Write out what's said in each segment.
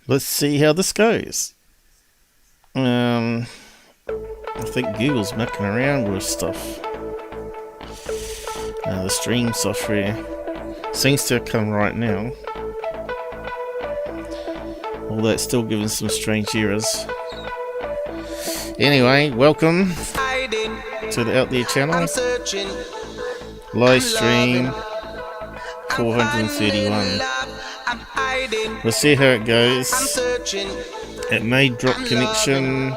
let's see how this goes. I think Google's mucking around with stuff. The stream software seems to have come right now, although it's still giving some strange errors. Anyway, welcome to the Out There channel. Live stream 431. We'll see how it goes. It may drop connection.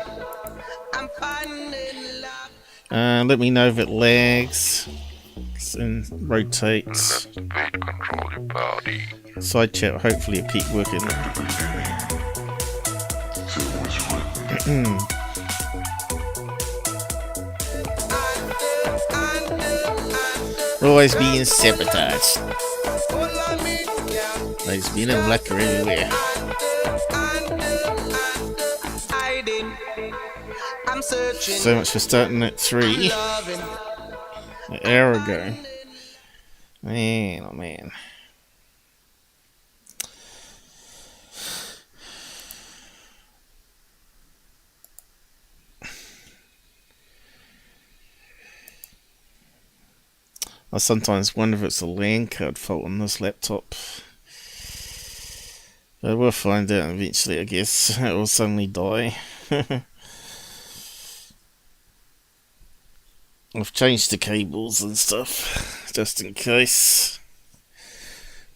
Let me know if it lags and rotates. Side chat, hopefully it keep working. Always being sabotaged. There's been a blacker everywhere. So much for starting at 3 an hour ago. Man, oh man. I sometimes wonder if it's a LAN card fault on this laptop. But we'll find out eventually, I guess. It will suddenly die. I've changed the cables and stuff, just in case.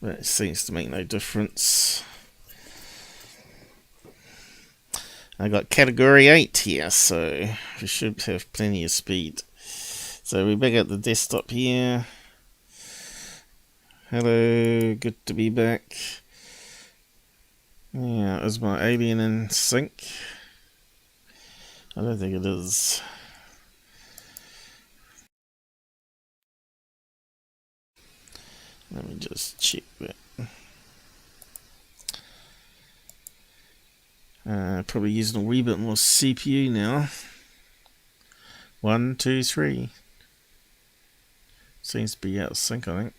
But it seems to make no difference. I got category 8 here, so we should have plenty of speed. So we're back at the desktop here. Hello, good to be back. Yeah, is my alien in sync? I don't think it is. Let me just check that. Probably using a wee bit more CPU now. 1, 2, 3. Seems to be out of sync, I think.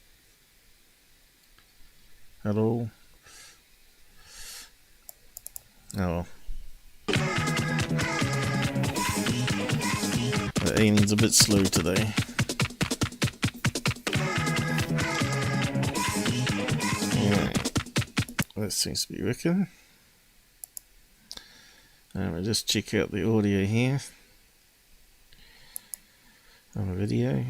Hello. Oh well. The alien's a bit slow today. That seems to be working. We'll just check out the audio here on the video.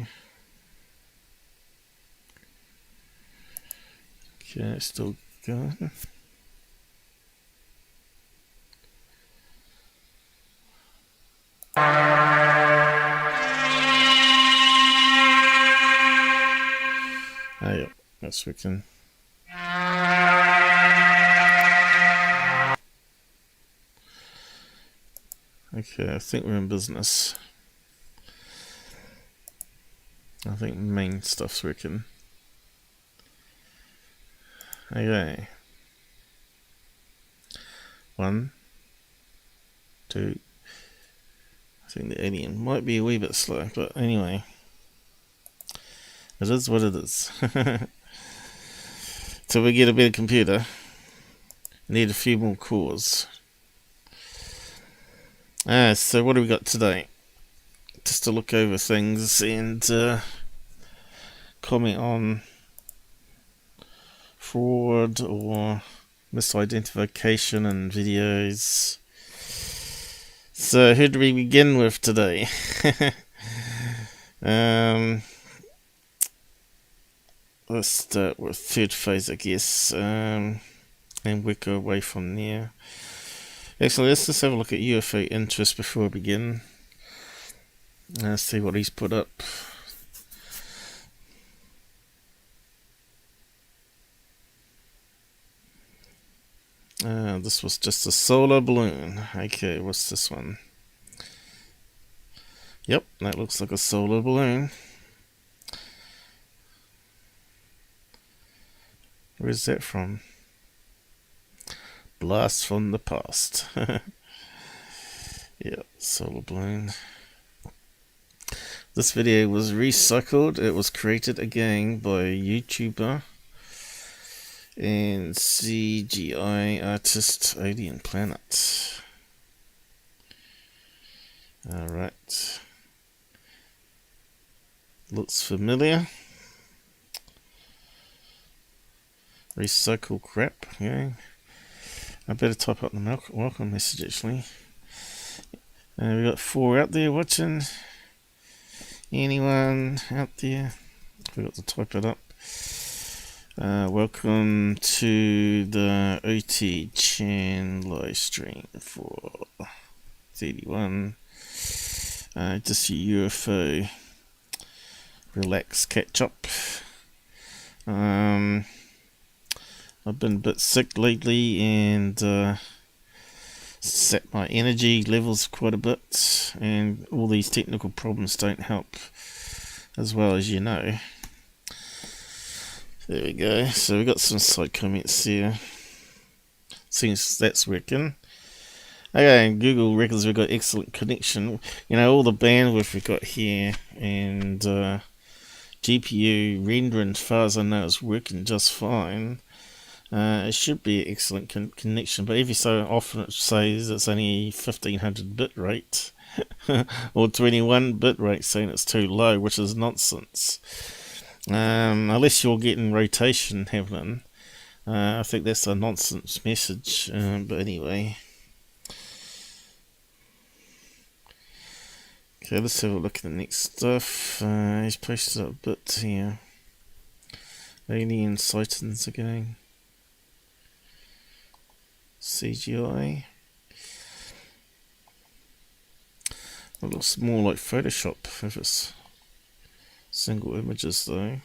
Okay, it's still going. Oh yeah, that's working. Okay, I think we're in business. I think main stuff's working. Okay. 1, 2. I think the alien might be a wee bit slow, but anyway. It is what it is. Till we get a better computer. Need a few more cores. So what do we got today? Just to look over things and comment on fraud or misidentification in videos. So who do we begin with today? Let's start with third phase, I guess, and work our way from there. Excellent, let's just have a look at UFO interest before we begin. Let's see what he's put up. This was just a solar balloon. Okay, what's this one? Yep, that looks like a solar balloon. Where's that from? Blast from the past. Yeah, solar balloon. This video was recycled. It was created again by a YouTuber. and CGI artist Alien Planet. Alright. Looks familiar. Recycle crap, yeah. I better type up the welcome message actually. We got 4 out there watching. Anyone out there? Forgot to type it up. Welcome to the OT Chan live stream for 31. Just a UFO relax catch up. I've been a bit sick lately and set my energy levels quite a bit, and all these technical problems don't help, as well as you know. There we go. So we got some side comments here. Seems that's working. Okay, Google reckons we've got excellent connection. You know, all the bandwidth we've got here and GPU rendering, as far as I know, is working just fine. It should be an excellent connection, but every so often it says it's only 1500 bit rate or 21 bit rate, saying it's too low, which is nonsense. Unless you're getting rotation happening, I think that's a nonsense message. But anyway, okay, let's have a look at the next stuff. He's posted up a bit here. Alien sightings again. CGI. It looks more like Photoshop if it's single images though.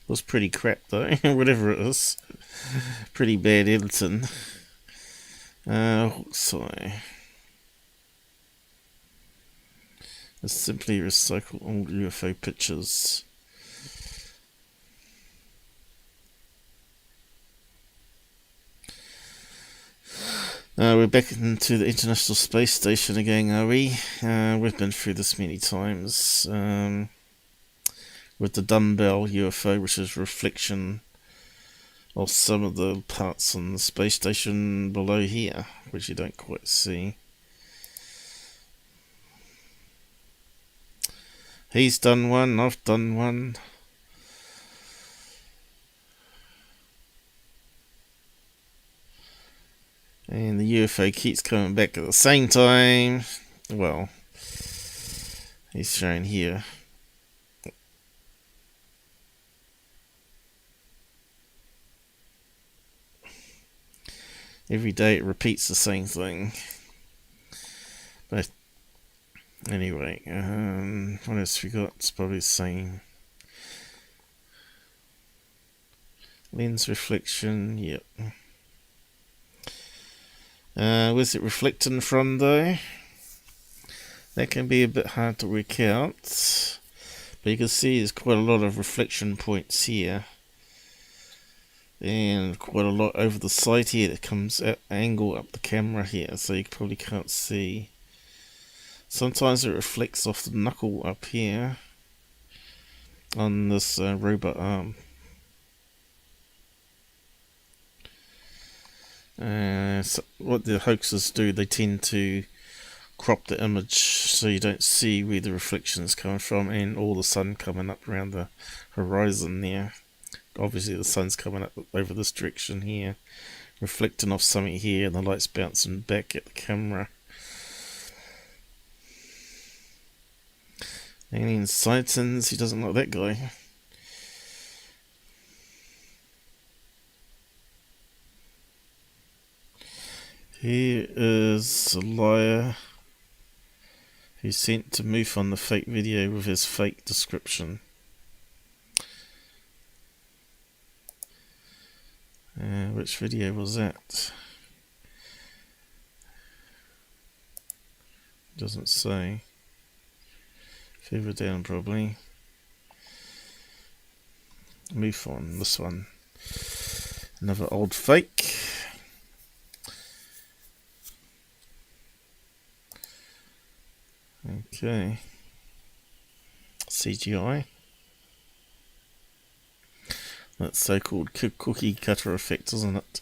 Looks pretty crap though, whatever it is. Pretty bad editing. Sorry. Let's simply recycle old UFO pictures. We're back into the International Space Station again, are we? We've been through this many times. With the dumbbell UFO, which is reflection of some of the parts on the space station below here, which you don't quite see. He's done one, I've done one. And the UFO keeps coming back at the same time. Well, he's shown here. Every day it repeats the same thing. But anyway, what else we got? It's probably the same. Lens reflection, yep. Where's it reflecting from though? That can be a bit hard to work out. But you can see there's quite a lot of reflection points here. And quite a lot over the side here that comes at angle up the camera here, so you probably can't see. Sometimes it reflects off the knuckle up here on this robot arm. So what the hoaxers do, they tend to crop the image so you don't see where the reflection is coming from, and all the sun coming up around the horizon there. Obviously the sun's coming up over this direction here, reflecting off something here, and the light's bouncing back at the camera. Alien sightings, he doesn't like that guy. Here is a liar who sent to MUFON the fake video with his fake description. Which video was that? Doesn't say. Further down probably. MUFON, this one. Another old fake. Okay. that so-called cookie cutter effect, isn't it?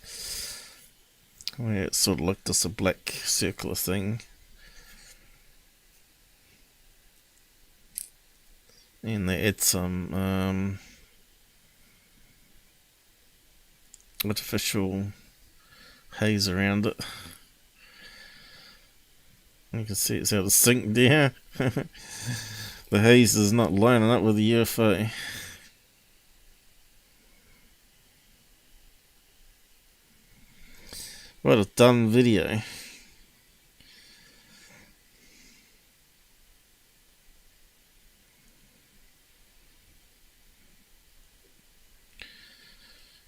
Where it's sort of like just a black circular thing. And they add some artificial haze around it. You can see it's out of sync there. The haze is not lining up with the UFO. What a dumb video.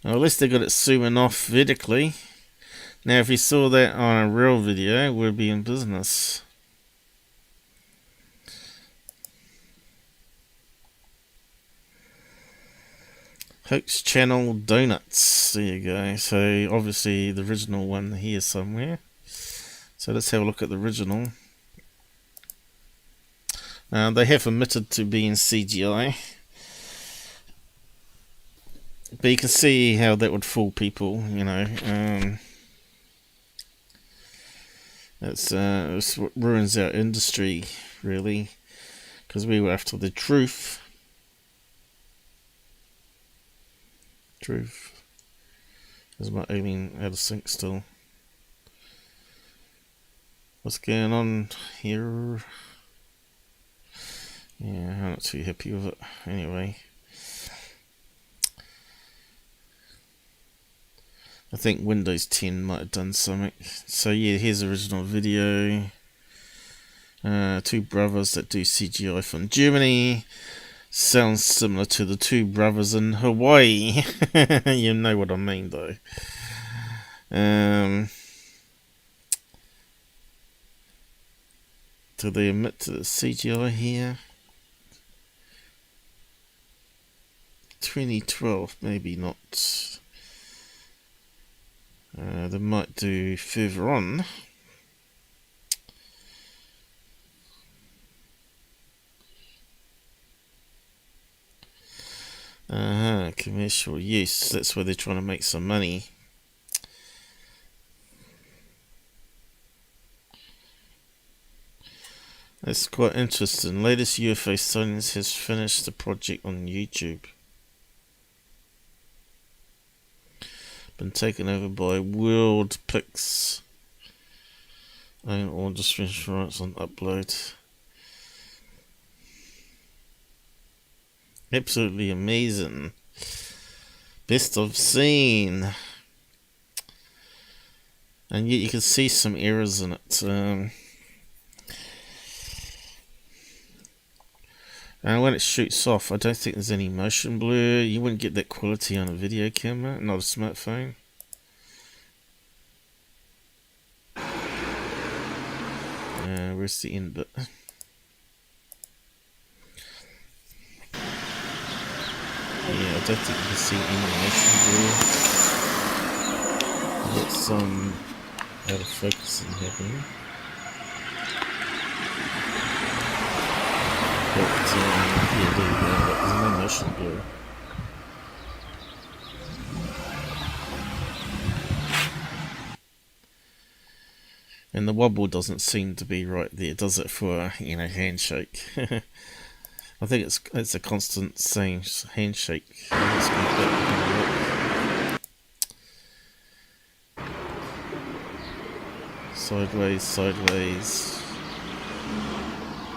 Well, at least they got it zooming off vertically. Now if you saw that on a real video, we'd be in business. Hoax channel donuts. There you go. So obviously the original one here somewhere. So let's have a look at the original. They have admitted to being CGI. But you can see how that would fool people, you know. It's what ruins our industry, really. Because we were after the truth. Is my aiming out of sync still? What's going on here? Yeah, I'm not too happy with it. Anyway, I think Windows 10 might have done something. So yeah, here's the original video. Two brothers that do CGI from Germany. Sounds similar to the two brothers in Hawaii. You know what I mean, though. Do they admit to the CGI here? 2012, maybe not. They might do further on. Commercial use. That's where they're trying to make some money. That's quite interesting. Latest UFO sightings has finished the project on YouTube. Been taken over by WorldPix. Own all distribution rights on upload. Absolutely amazing. Best I've seen. And yet you can see some errors in it. And when it shoots off, I don't think there's any motion blur. You wouldn't get that quality on a video camera, not a smartphone. Where's the end bit? Yeah, I don't think you can see any motion blur. Got some out of focusing happening. But yeah, there you go. There's no motion blur. And the wobble doesn't seem to be right there, does it, for a, handshake? I think it's a constant saying handshake. Let's go back. Sideways, sideways.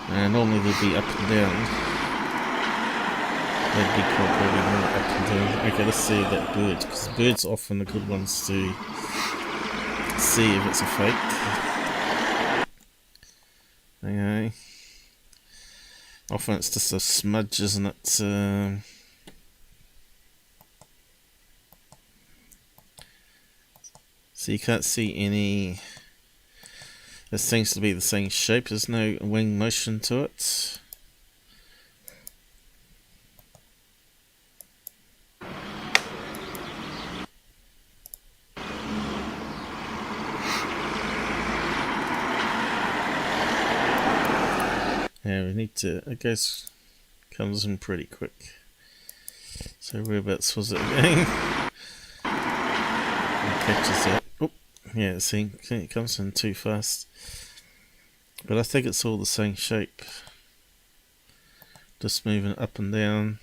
Normally they'd be up and down. They'd be probably more up and down. Okay, let's see that bird, because birds are often the good ones to see if it's a fake. Okay. Often it's just a smudge, isn't it? So you can't see any. It seems to be the same shape. There's no wing motion to it. Yeah, we need to, I guess, comes in pretty quick. So So whereabouts was it again? Catches that. Oh, yeah, see, it comes in too fast. But I think it's all the same shape. Just moving up and down.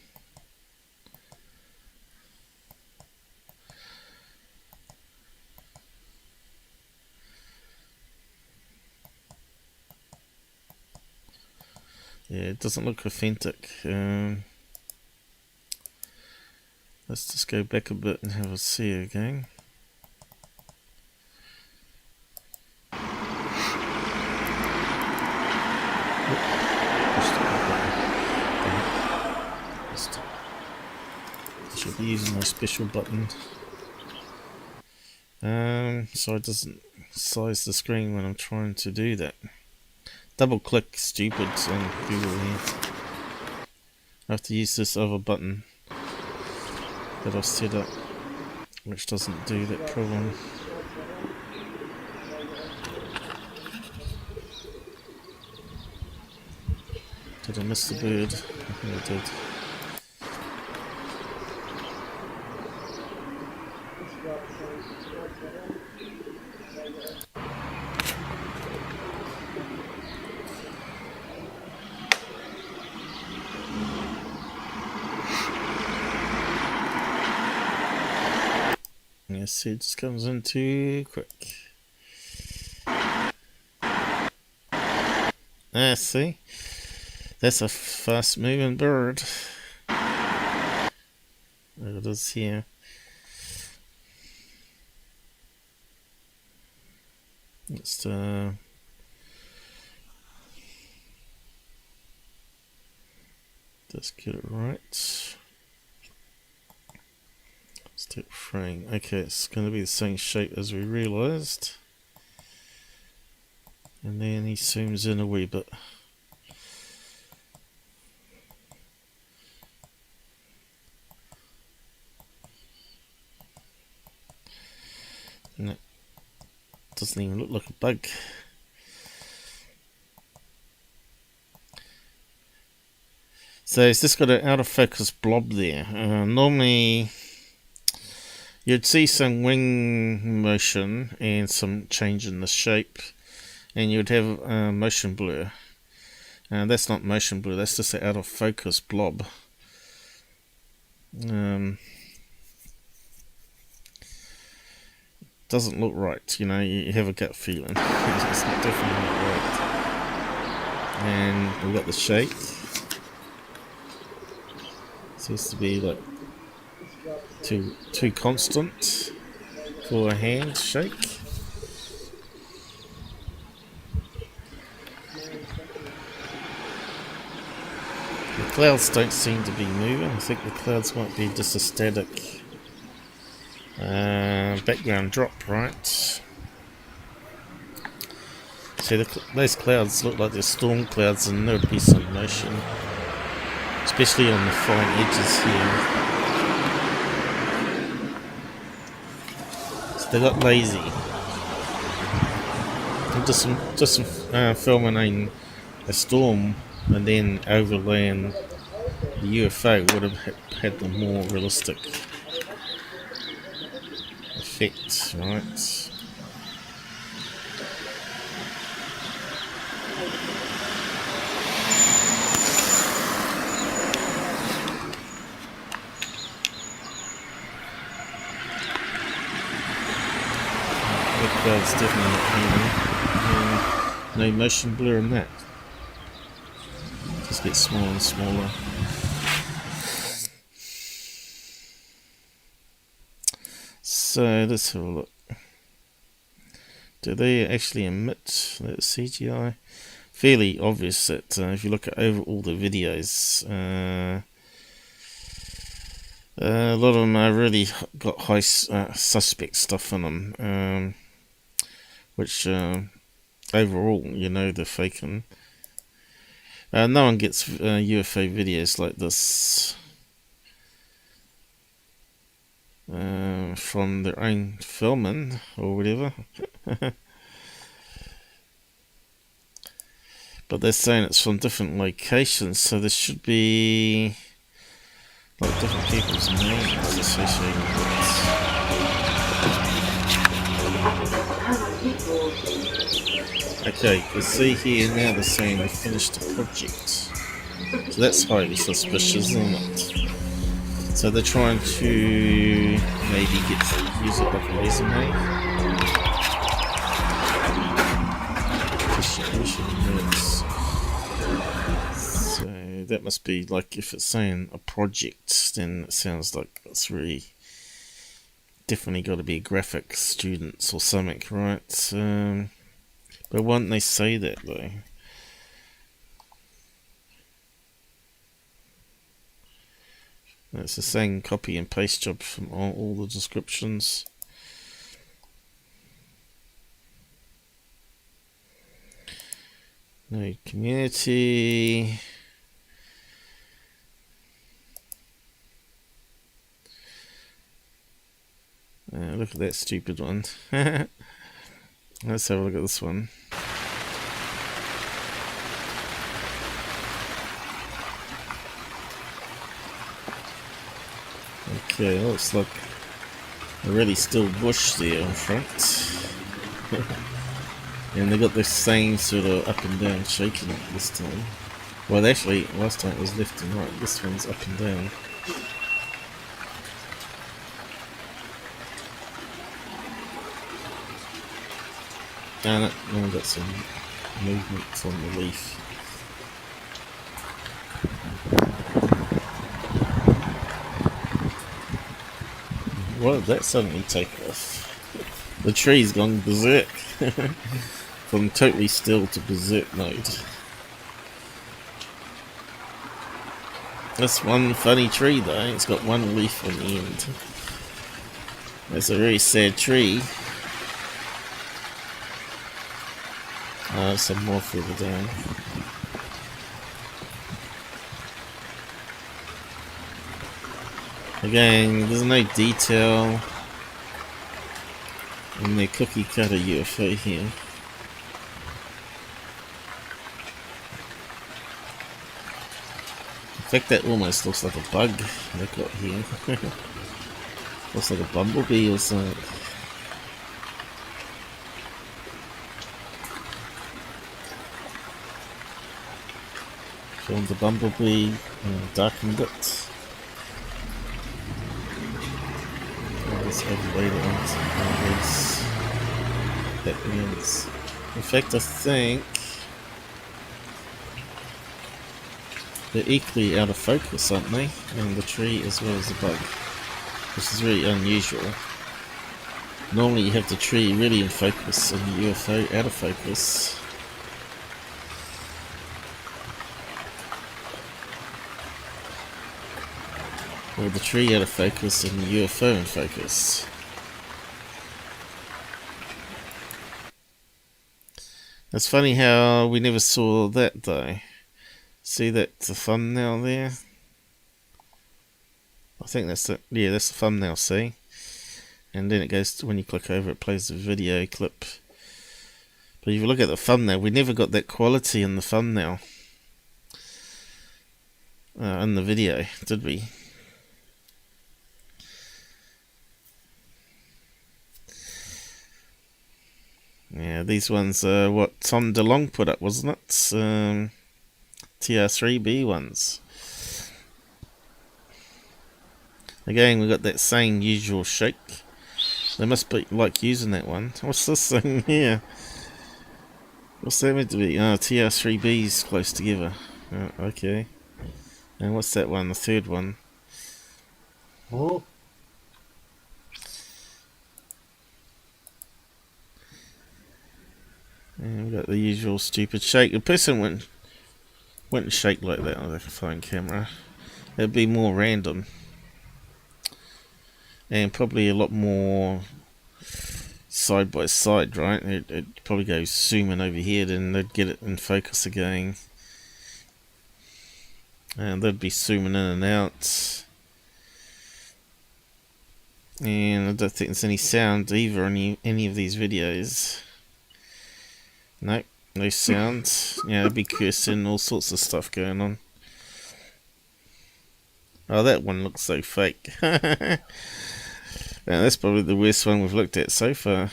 Yeah, it doesn't look authentic. Let's just go back a bit and have a see again. Should be using my special button. So it doesn't size the screen when I'm trying to do that. Double click stupid on Google here. I have to use this other button that I've set up, which doesn't do that problem. Did I miss the bird? I think I did. Yes, it just comes in too quick. Ah, see? That's a fast moving bird. There it is here. Let's just get it right. Step frame. Okay, it's going to be the same shape as we realized. And then he zooms in a wee bit. No, doesn't even look like a bug. So it's just got an out of focus blob there. Normally you'd see some wing motion and some change in the shape, and you'd have motion blur. That's not motion blur, that's just an out of focus blob. Doesn't look right, you know, you have a gut feeling. It's definitely not right. And we've got the shake. Seems to be like too constant for a hand shake. The clouds don't seem to be moving. I think the clouds might be just a static background drop, right? See, those clouds look like they're storm clouds, and there would be some motion, especially on the fine edges here. So they got lazy. I'm just filming a storm and then overlaying the UFO would have had the more realistic effect, right? That's definitely not moving. No motion blur in that. Just get smaller and smaller. So let's have a look. Do they actually emit that CGI? Fairly obvious that if you look at over all the videos, a lot of them are really got high suspect stuff in them, which overall, you know, they're faking. No one gets UFO videos like this from their own filming or whatever. But they're saying it's from different locations, so there should be Like different people's names associated with it. Okay, you see here now they're saying they finished the project. So that's highly suspicious, isn't it? So they're trying to maybe use it like a resume. Distribution notes. So that must be like, if it's saying a project, then it sounds like it's really definitely got to be graphic students or something, right? But why don't they say that though? It's the same copy and paste job from all the descriptions. No community. Look at that stupid one. Let's have a look at this one. Okay, looks like a really still bush there in front. And they got this same sort of up and down shaking this time. Well, actually, last time it was left and right. This one's up and down. And we've got some movement on the leaf. Why did that suddenly take off? The tree's gone berserk. From totally still to berserk mode. That's one funny tree though, it's got one leaf on the end. That's a very sad tree. Some more further down. Again, there's no detail in the cookie cutter UFO here. In fact, that almost looks like a bug they got here. Looks like a bumblebee or something. Filmed the bumblebee and darkened it. Let's overlay it onto one of these backgrounds. In fact, I think they're equally out of focus, aren't they? And the tree as well as the bug, which is really unusual. Normally you have the tree really in focus and the UFO out of focus. Or the tree out of focus and the UFO in focus. It's funny how we never saw that though. See that the thumbnail there? I think that's the, yeah, that's the thumbnail, see? And then it goes to, when you click over it plays the video clip. But if you look at the thumbnail, we never got that quality in the thumbnail. In the video, did we? Yeah, these ones are what Tom DeLong put up, wasn't it? TR3B ones. Again, we got that same usual shake. They must be like using that one. What's this thing here? What's that meant to be? Oh, TR3B's close together. Oh, okay. And what's that one? The third one. Oh. And we got the usual stupid shake. A person wouldn't shake like that on a phone camera. It'd be more random. And probably a lot more side by side, right? It'd probably go zooming over here, then they'd get it in focus again. And they'd be zooming in and out. And I don't think there's any sound either in any of these videos. Nope, no sound. Yeah, it'd be cursing, all sorts of stuff going on. Oh, that one looks so fake. Yeah, that's probably the worst one we've looked at so far.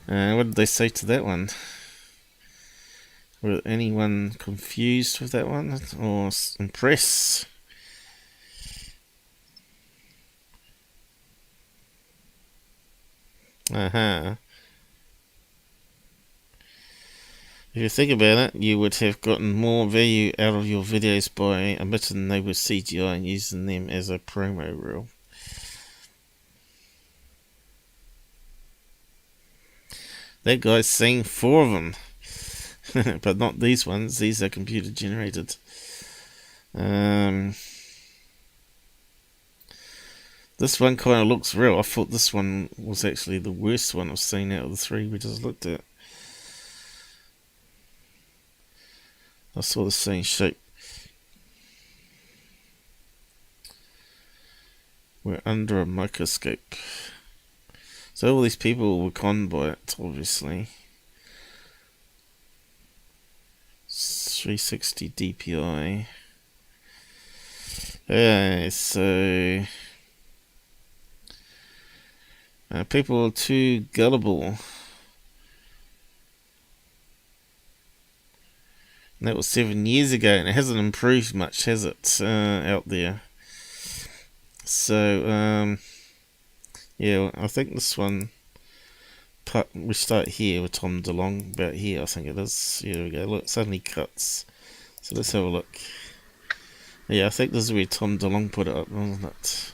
What did they say to that one? Were anyone confused with that one or impressed? If you think about it, you would have gotten more value out of your videos by admitting they were CGI and using them as a promo reel. That guy's seen 4 of them. But not these ones. These are computer generated. This one kind of looks real. I thought this one was actually the worst one I've seen out of the 3 we just looked at. I saw the same shape. We're under a microscope. So all these people were conned by it, obviously. 360 DPI. Yeah, so people are too gullible. And that was 7 years ago, and it hasn't improved much, has it, out there? So, yeah, I think this one, we start here with Tom DeLonge, about here I think it is. Here we go, look, it suddenly cuts. So let's have a look. Yeah, I think this is where Tom DeLonge put it up, wasn't it?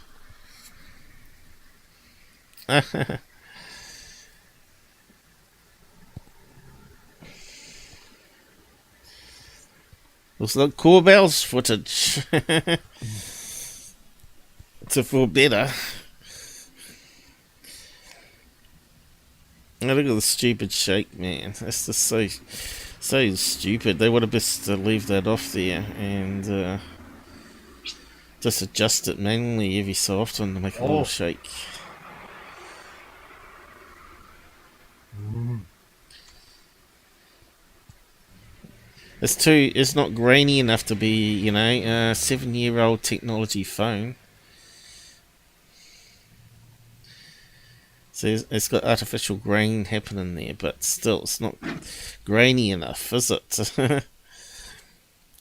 Looks like Corbell's footage. To feel better. Oh, look at the stupid shake, man. That's just so stupid. They would have best to leave that off there and just adjust it manually every so often to make a little shake. It's not grainy enough to be, you know, a 7-year-old technology phone. So it's got artificial grain happening there, but still, it's not grainy enough, is it? And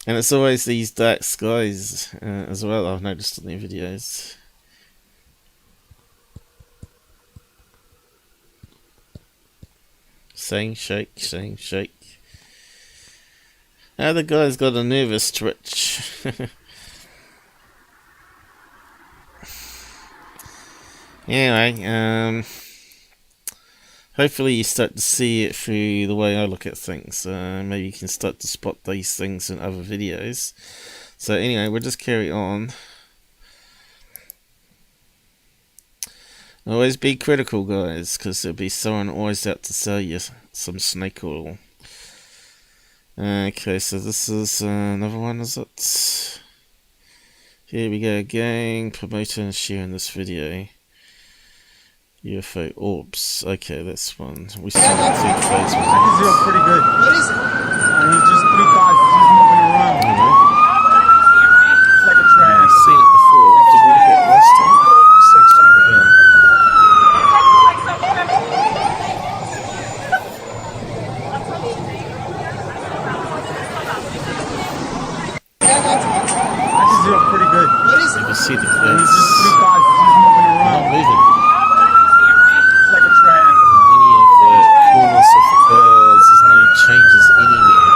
it's always these dark skies as well, I've noticed in their videos. Same shake, same shake. Ah, the guy's got a nervous twitch. Anyway, hopefully you start to see it through the way I look at things. Maybe you can start to spot these things in other videos. So anyway, we'll just carry on. Always be critical, guys, because there'll be someone always out to sell you some snake oil. Okay, so this is another one, is it? Here we go again, promoting and sharing this video. UFO orbs. Okay, that's one. We saw the third phase. I can feel pretty good. What is it? He's just 3 5, he's moving around. It's like a train. I've seen it before. Did we look at it last time? I can feel pretty good. What is it? You can see the He's clouds. just 3 5, he's moving around. Not moving. It's like a train. Any of the corners of the clouds, there's no changes anywhere.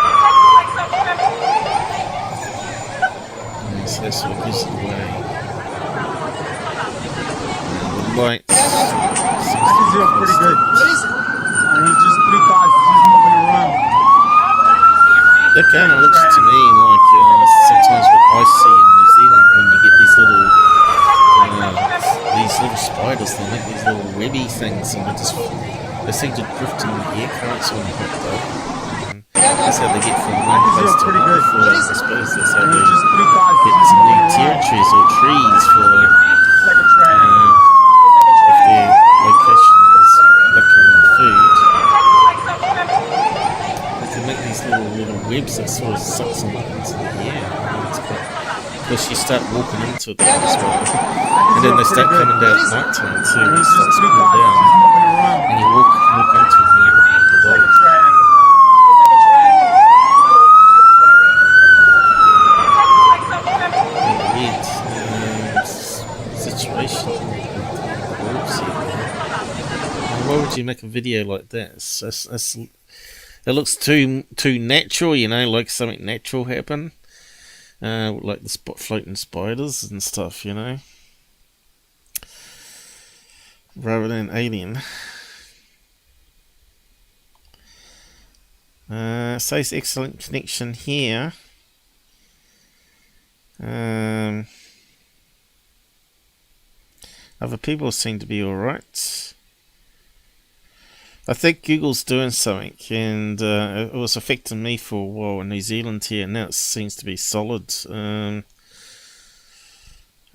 So that's what gives it away. And the light I seems can to feel be pretty good. What is it? He's just 3 5, he's moving around. That kind of looks to me like sometimes what I see in New Zealand when you get these little spiders. They make these little webby things and they seem to drift in the air currents on the hot though. That's how they get from one place to another. I suppose that's how they get to new territories or trees for It's like a train. if their location is looking for food. webs that sort of sucks them up into the air. Plus you start walking into it as well. And then they start coming down at night time too. It starts to cool down. And you walk into it and you look at the dogs. Weird situation. Why would you make a video like that? It looks too natural, you know, like something natural happened. Like the floating spiders and stuff, you know, rather than alien. Says excellent connection here. Other people seem to be alright. I think Google's doing something, and it was affecting me for a while in New Zealand here, and now it seems to be solid.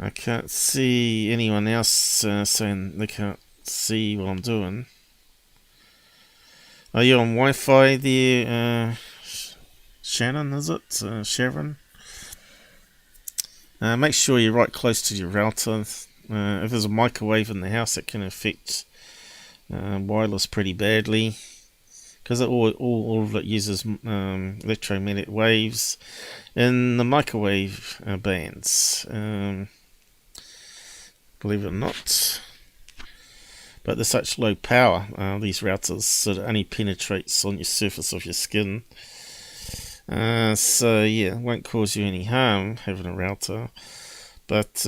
I can't see anyone else saying they can't see what I'm doing. Are you on Wi-Fi there, Shannon, is it? Sharon? Make sure you're right close to your router. If there's a microwave in the house, it can affect wireless pretty badly, because all of it uses electromagnetic waves in the microwave bands, believe it or not. But they're such low power, these routers, so it only penetrates on your surface of your skin. So yeah, it won't cause you any harm having a router, but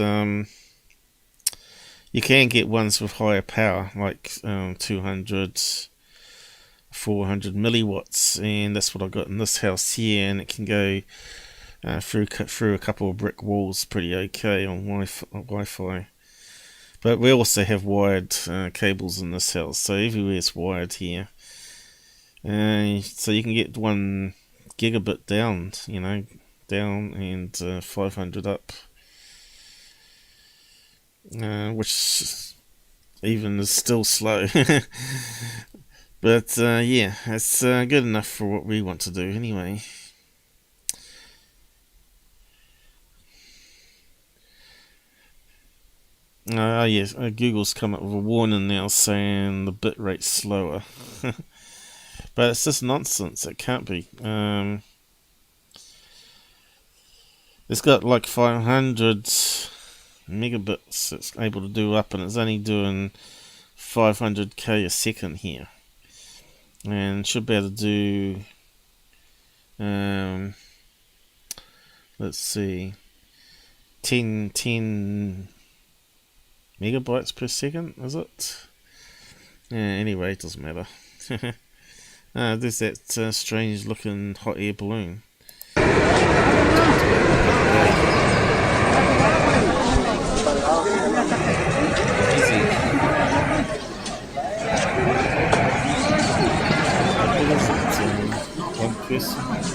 you can get ones with higher power, like 200, 400 milliwatts, and that's what I've got in this house here, and it can go through a couple of brick walls pretty okay on Wi-Fi. But we also have wired cables in this house, so everywhere's wired here. So you can get 1 gigabit down, you know, down, and 500 up. Which even is still slow. But yeah, it's good enough for what we want to do anyway. Yes, Google's come up with a warning now saying the bit rate's slower. But it's just nonsense, it can't be. It's got like 500 megabits it's able to do up, and it's only doing 500k a second here, and should be able to do let's see, 10 megabytes per second, is it? Anyway, it doesn't matter. There's that strange looking hot air balloon.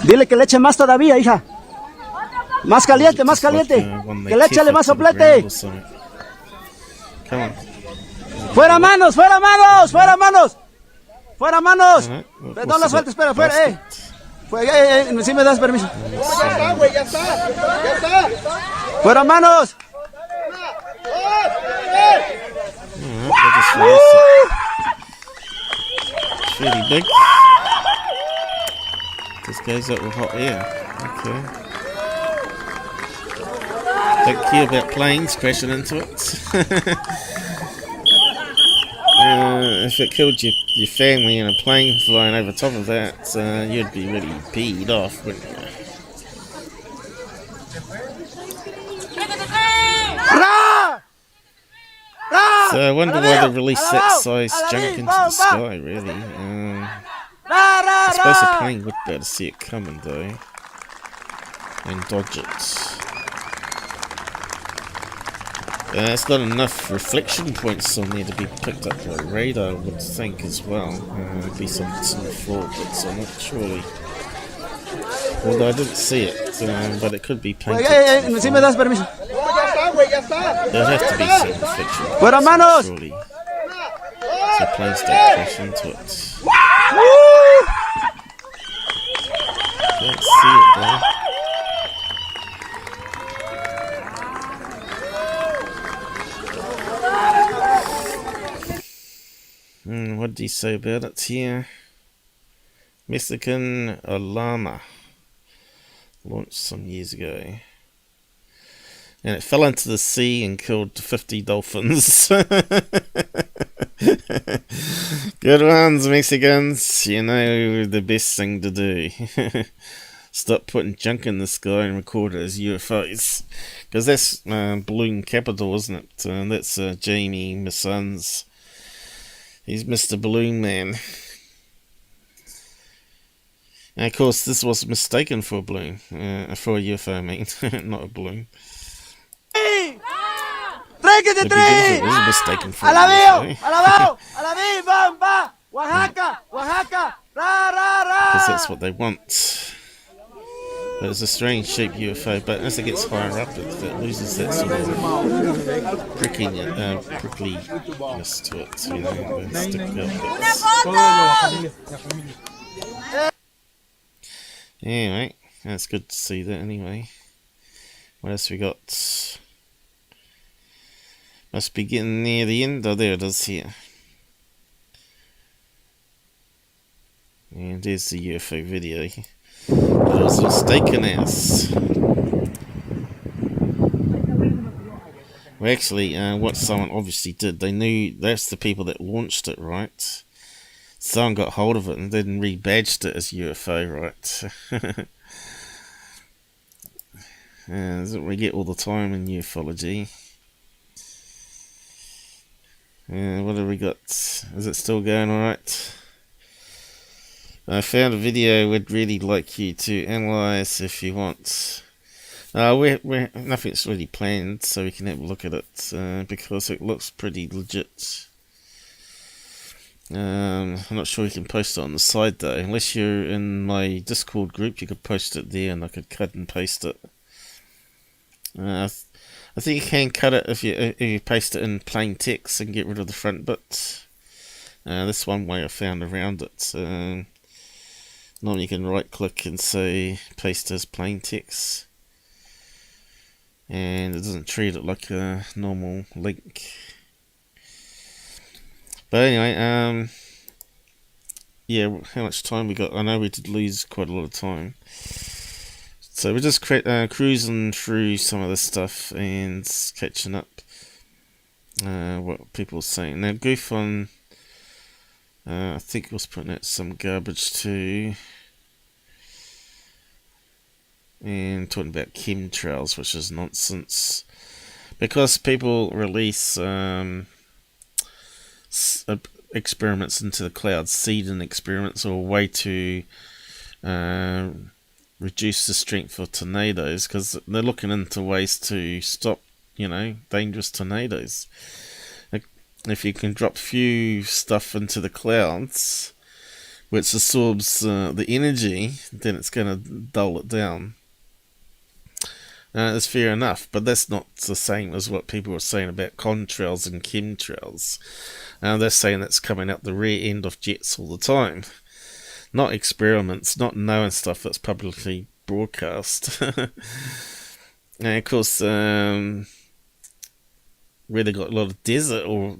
Dile que le eche más todavía, hija. Más caliente, más caliente. Que le échale más soplete. Fuera manos, fuera manos, fuera manos. Fuera manos. No la sueltes, espera, fuera, si me das permiso. Ya está, güey, ya está. Ya está. Fuera manos. It's really big. This goes up with hot air. Okay. Don't care about planes crashing into it. If it killed your family in a plane flying over top of that, you'd be really peed off, wouldn't you? So I wonder why they released that size junk into the sky, really. I suppose a plane would be able to see it coming, though, and dodge it. It's got enough reflection points on there to be picked up by radar, I would think, as well. There'd be some flawed bits on it, surely. Although I didn't see it, but it could be painted. Si me das permiso. There'd have to be some reflection points, surely. So planes don't crash into it. Okay, What do you say about it here? Mexican ilama. Launched some years ago. And it fell into the sea and killed 50 dolphins. Good ones, Mexicans. You know the best thing to do. Stop putting junk in the sky and record it as UFOs. Because that's balloon capital, isn't it? That's Jamie, my son's. He's Mr. Balloon Man. And of course, this was mistaken for a balloon. For a UFO, I mean. Not a balloon. 3 que te 3. Alabeo, alabao, alabí, bamba, Oaxaca, Oaxaca, ra ra ra. Because that's what they want. But it's a strange shaped UFO, but as it gets higher up, it loses that sort of prickliness to it, you know, the stick out bits. Anyway, that's good to see that anyway. What else we got? Must be getting near the end. Oh, there it is here. And there's the UFO video. But it was mistaken as. Well, actually, what someone obviously did, they knew that's the people that launched it, right? Someone got hold of it and then rebadged it as UFO, right? That's what we get all the time in ufology. What have we got? Is it still going alright? I found a video we'd really like you to analyse if you want. We're nothing's really planned, so we can have a look at it because it looks pretty legit. I'm not sure you can post it on the side though. Unless you're in my Discord group, you could post it there and I could cut and paste it. I think you can cut it if you paste it in plain text and get rid of the front bit. That's one way I found around it. Normally you can right click and say paste as plain text. And it doesn't treat it like a normal link. But anyway, yeah, how much time we got? I know we did lose quite a lot of time. So we're just cruising through some of this stuff and catching up what people are saying. Now, Goofon, I think was putting out some garbage too. And talking about chemtrails, which is nonsense. Because people release experiments into the clouds, seeding experiments, or a way to reduce the strength of tornadoes, because they're looking into ways to stop, you know, dangerous tornadoes. If you can drop few stuff into the clouds, which absorbs the energy, then it's going to dull it down. That's fair enough, but that's not the same as what people are saying about contrails and chemtrails. They're saying that's coming out the rear end of jets all the time. Not experiments, not knowing stuff that's publicly broadcast. And of course, where they got a lot of desert or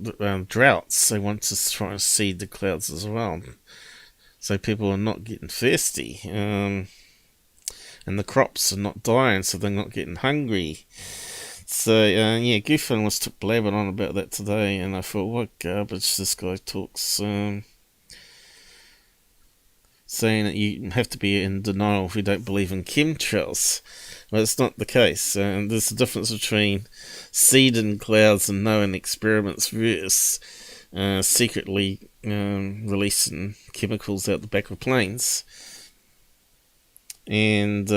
droughts, they want to try and seed the clouds as well. So people are not getting thirsty. And the crops are not dying, so they're not getting hungry. So, yeah, Goofin was blabbing on about that today, and I thought, what garbage this guy talks. Saying that you have to be in denial if you don't believe in chemtrails. Well, it's not the case. There's a difference between seeding clouds and knowing experiments versus secretly releasing chemicals out the back of planes. And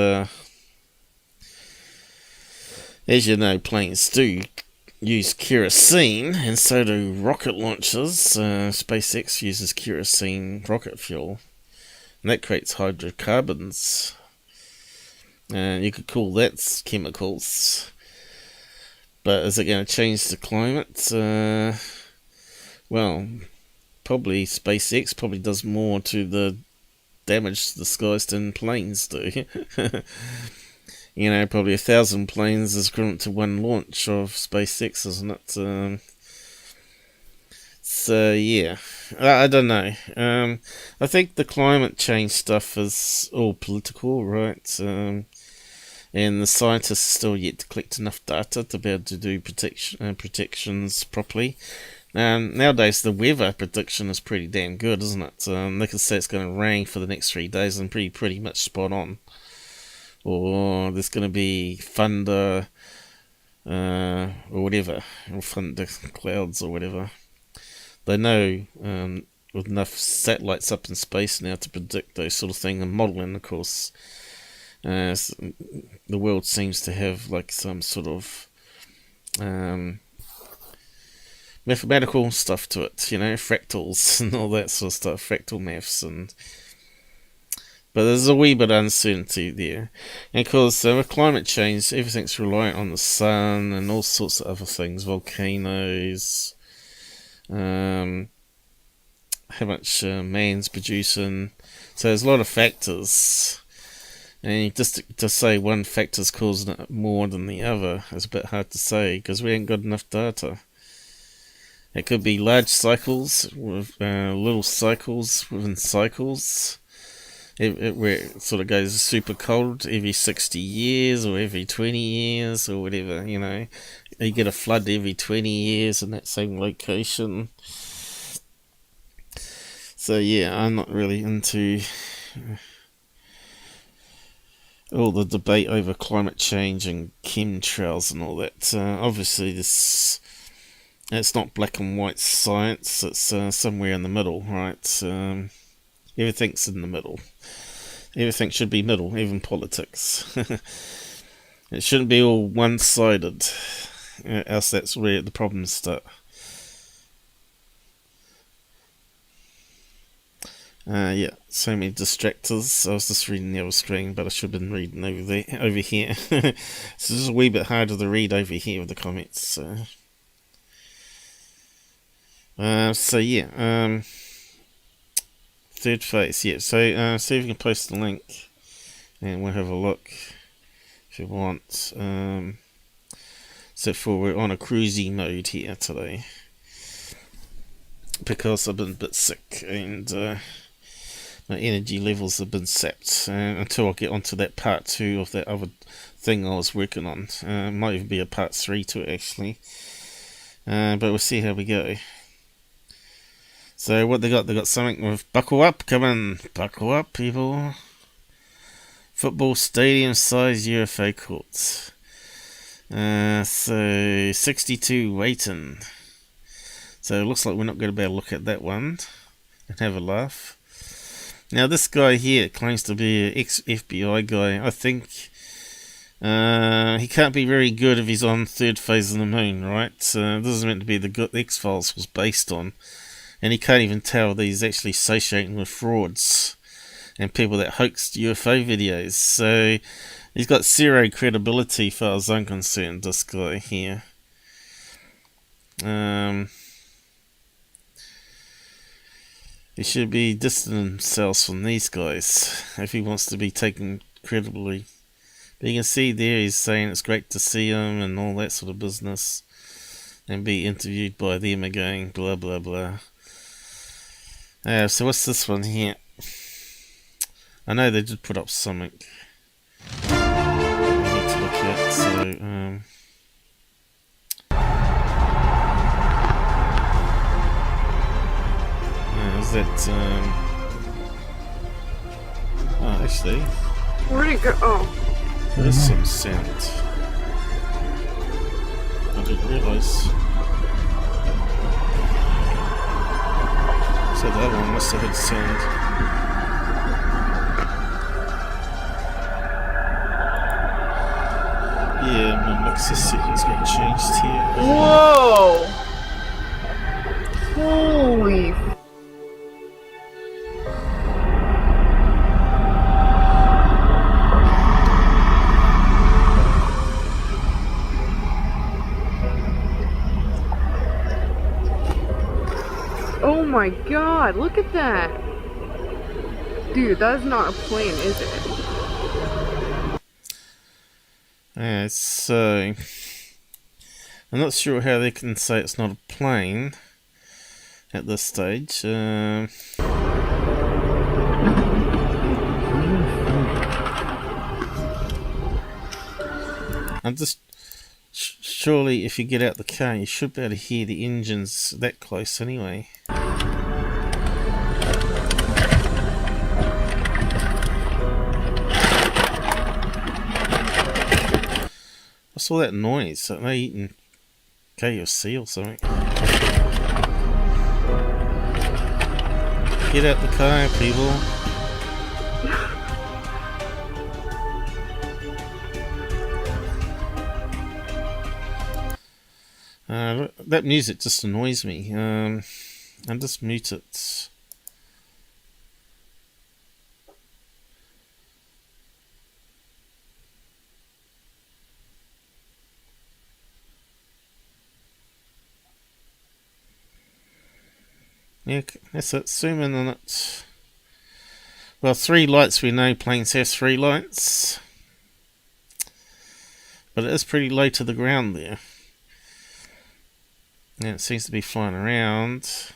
as you know, planes do use kerosene, and so do rocket launchers. SpaceX uses kerosene rocket fuel, and that creates hydrocarbons. And you could call that chemicals. But is it going to change the climate? Well, probably SpaceX probably does more to the damage to the skies than planes do. You know, probably 1,000 planes is equivalent to one launch of SpaceX, isn't it? So yeah, I don't know. I think the climate change stuff is all political, right? And the scientists are still yet to collect enough data to be able to do predictions properly. Nowadays, the weather prediction is pretty damn good, isn't it? They can say it's going to rain for the next 3 days and pretty much spot on. Or there's going to be thunder, or whatever, or thunder clouds or whatever. They know with enough satellites up in space now to predict those sort of things, and modelling, of course. The world seems to have like some sort of mathematical stuff to it, you know, fractals and all that sort of stuff, fractal maths, but there's a wee bit of uncertainty there. And of course, with climate change, everything's reliant on the sun and all sorts of other things, volcanoes, how much man's producing. So there's a lot of factors. And just to say one factor's causing it more than the other is a bit hard to say, because we ain't got enough data. It could be large cycles with little cycles within cycles. Where it sort of goes super cold every 60 years or every 20 years or whatever, you know. You get a flood every 20 years in that same location. So yeah, I'm not really into all the debate over climate change and chemtrails and all that. Obviously it's not black and white science, it's somewhere in the middle, right? Everything's in the middle. Everything should be middle, even politics. It shouldn't be all one-sided, else that's where the problems start. Yeah, so many distractors. I was just reading the other screen, but I should have been reading over here. So this is a wee bit harder to read over here with the comments. So yeah, third phase, yeah. So see if you can post the link, and we'll have a look if you want. Except for we're on a cruisy mode here today because I've been a bit sick and my energy levels have been sapped until I get onto that part 2 of that other thing I was working on. Might even be a part 3 to it actually, but we'll see how we go. So what they got something with buckle up. Come on, buckle up, people. Football stadium size UFO courts. So 62 waiting. So it looks like we're not going to be able to look at that one and have a laugh. Now this guy here claims to be an ex-FBI guy. I think he can't be very good if he's on Third Phase of the Moon, right? This is meant to be the X-Files was based on. And he can't even tell that he's actually associating with frauds and people that hoaxed UFO videos. So he's got zero credibility as far as I'm concerned, this guy here. He should be distancing himself from these guys if he wants to be taken credibly. But you can see there he's saying it's great to see him and all that sort of business. And be interviewed by them again, blah blah blah. So what's this one here? I know they did put up something we need to look at, so is that oh, actually where'd it go? Oh, there's some sound. I didn't realise. So the other one must have had sound. Yeah, my mixer settings got changed here. whoa! Holy! Oh my god, look at that! Dude, that is not a plane, is it? Yeah, I'm not sure how they can say it's not a plane. at this stage. I'm just surely if you get out the car you should be able to hear the engines that close anyway. What's all that noise? Are they eating KFC or something? Get out the car, people. That music just annoys me. I'll just mute it. Yeah, that's it. Zoom in on it. Well, 3 lights. We know planes have 3 lights. But it is pretty low to the ground there. And it seems to be flying around.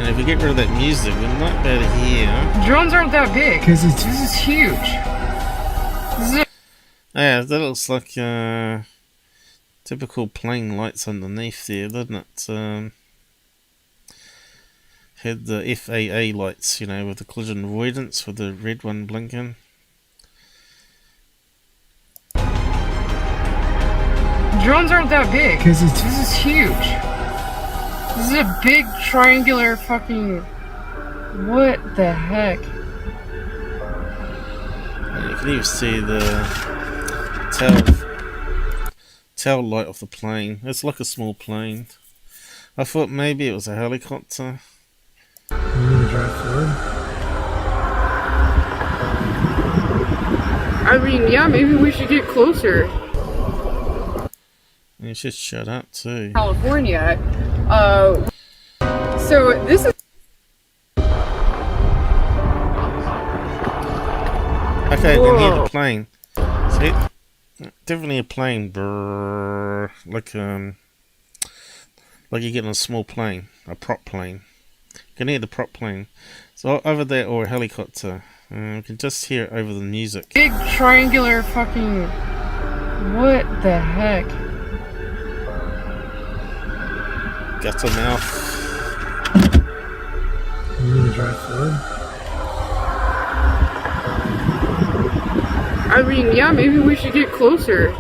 And if we get rid of that music, we might be able to hear. Drones aren't that big. This is huge. Yeah, that looks like typical plane lights underneath there, doesn't it? Had the FAA lights, you know, with the collision avoidance, with the red one blinking. Drones aren't that big. This is huge. This is a big triangular fucking... What the heck? And you can even see the tail light of the plane. It's like a small plane. I thought maybe it was a helicopter. You need to drive forward? I mean, yeah, maybe we should get closer. You should shut up too. California. So this is... Okay, I can hear the plane. See? Definitely a plane. Brrr, like you get on a small plane, a prop plane. You can hear the prop plane. So over there, or a helicopter. You can just hear it over the music. Big triangular fucking... What the heck? Gutter mouth. You need to drive forward? I mean, yeah, maybe we should get closer.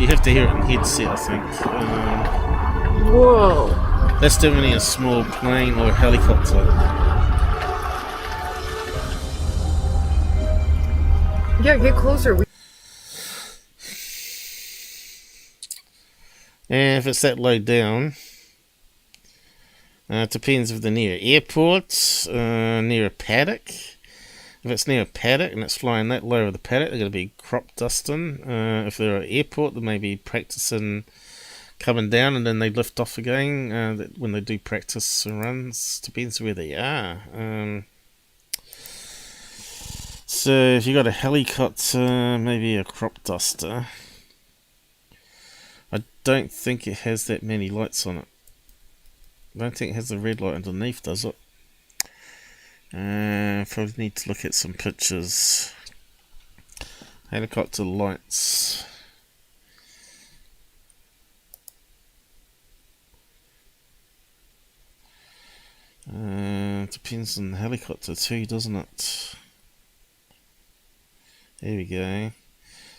You have to hear it in headset, I think. Whoa. That's definitely a small plane or a helicopter. Yeah, get closer. And if it's that low down, it depends if they're near an airport, near a paddock. If it's near a paddock and it's flying that low over the paddock, they're going to be crop dusting. If they're at an airport, they may be practicing coming down and then they lift off again when they do practice runs. Depends where they are. So if you got a helicopter, maybe a crop duster. I don't think it has that many lights on it. I don't think it has a red light underneath, does it? Probably need to look at some pictures. Helicopter lights. Depends on the helicopter too, doesn't it? There we go.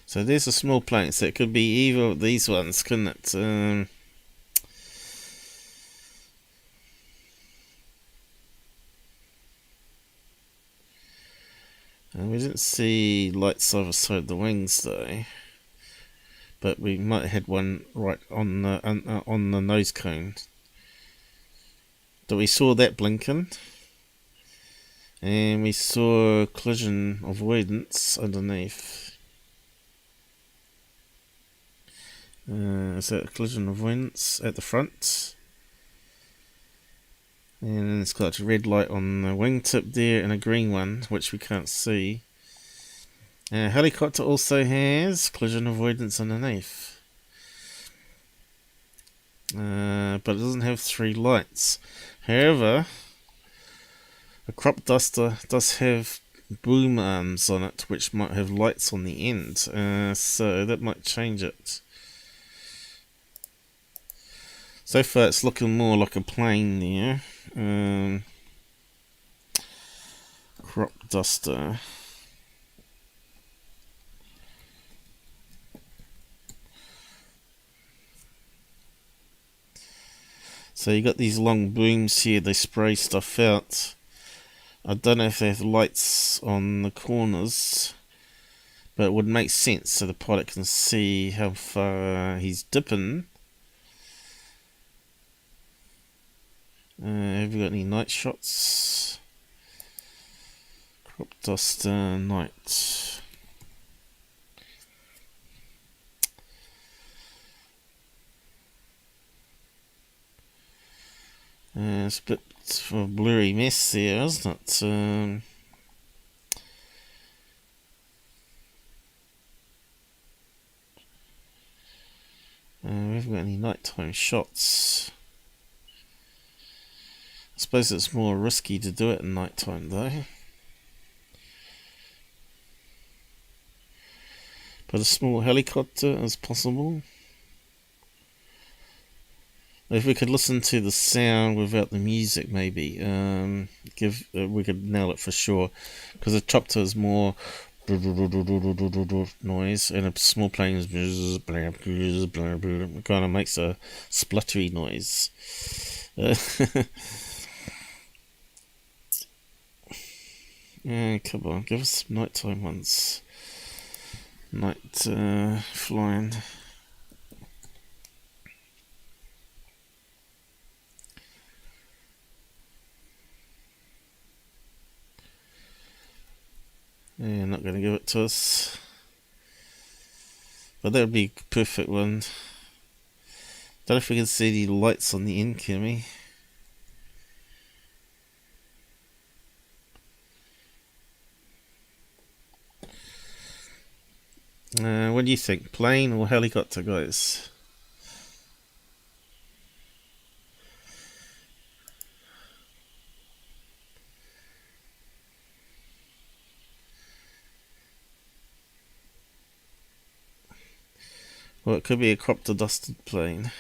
So there's a small plane, so it could be either of these ones, couldn't it? And we didn't see lights either side of the wings though, but we might have had one right on the nose cone. So we saw that blinking, and we saw collision avoidance underneath. Is that collision avoidance at the front? And it's got a red light on the wingtip there and a green one, which we can't see. Helicopter also has collision avoidance underneath. But it doesn't have 3 lights. However, a crop duster does have boom arms on it, which might have lights on the end. So that might change it. So far it's looking more like a plane there. Crop duster. So you got these long booms here, they spray stuff out. I don't know if they have lights on the corners, but it would make sense so the pilot can see how far he's dipping. Have you got any night shots? Crop duster, night. It's a bit of a blurry mess there, isn't it? We haven't got any nighttime shots. I suppose it's more risky to do it at nighttime though. But a small helicopter is possible. If we could listen to the sound without the music, maybe we could nail it for sure. Because a chopper is more noise, and a small plane is it kind of makes a spluttery noise. Yeah, come on, give us some nighttime ones. Night flying. Yeah, not going to give it to us. But that would be a perfect one. Don't know if we can see the lights on the end, can we? What do you think? Plane or helicopter, guys? Well, it could be a crop to dusted plane.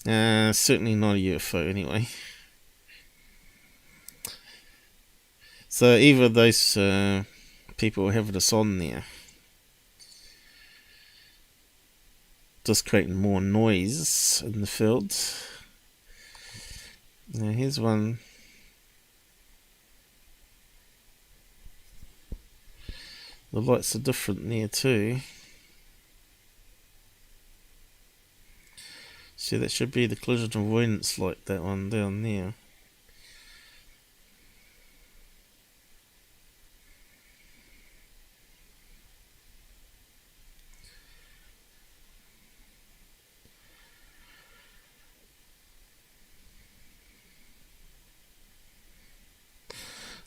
Certainly not a UFO anyway. So either of those people having us on there just creating more noise in the field. Now here's one. The lights are different there too. See, that should be the collision avoidance light, that one down there.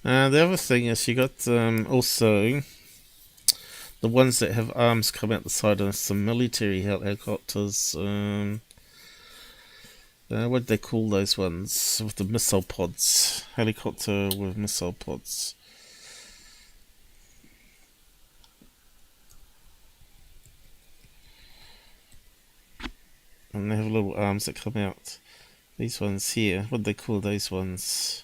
The other thing is you got also the ones that have arms come out the side of some military helicopters. What do they call those ones with the missile pods? Helicopter with missile pods. And they have little arms that come out. These ones here, what do they call those ones?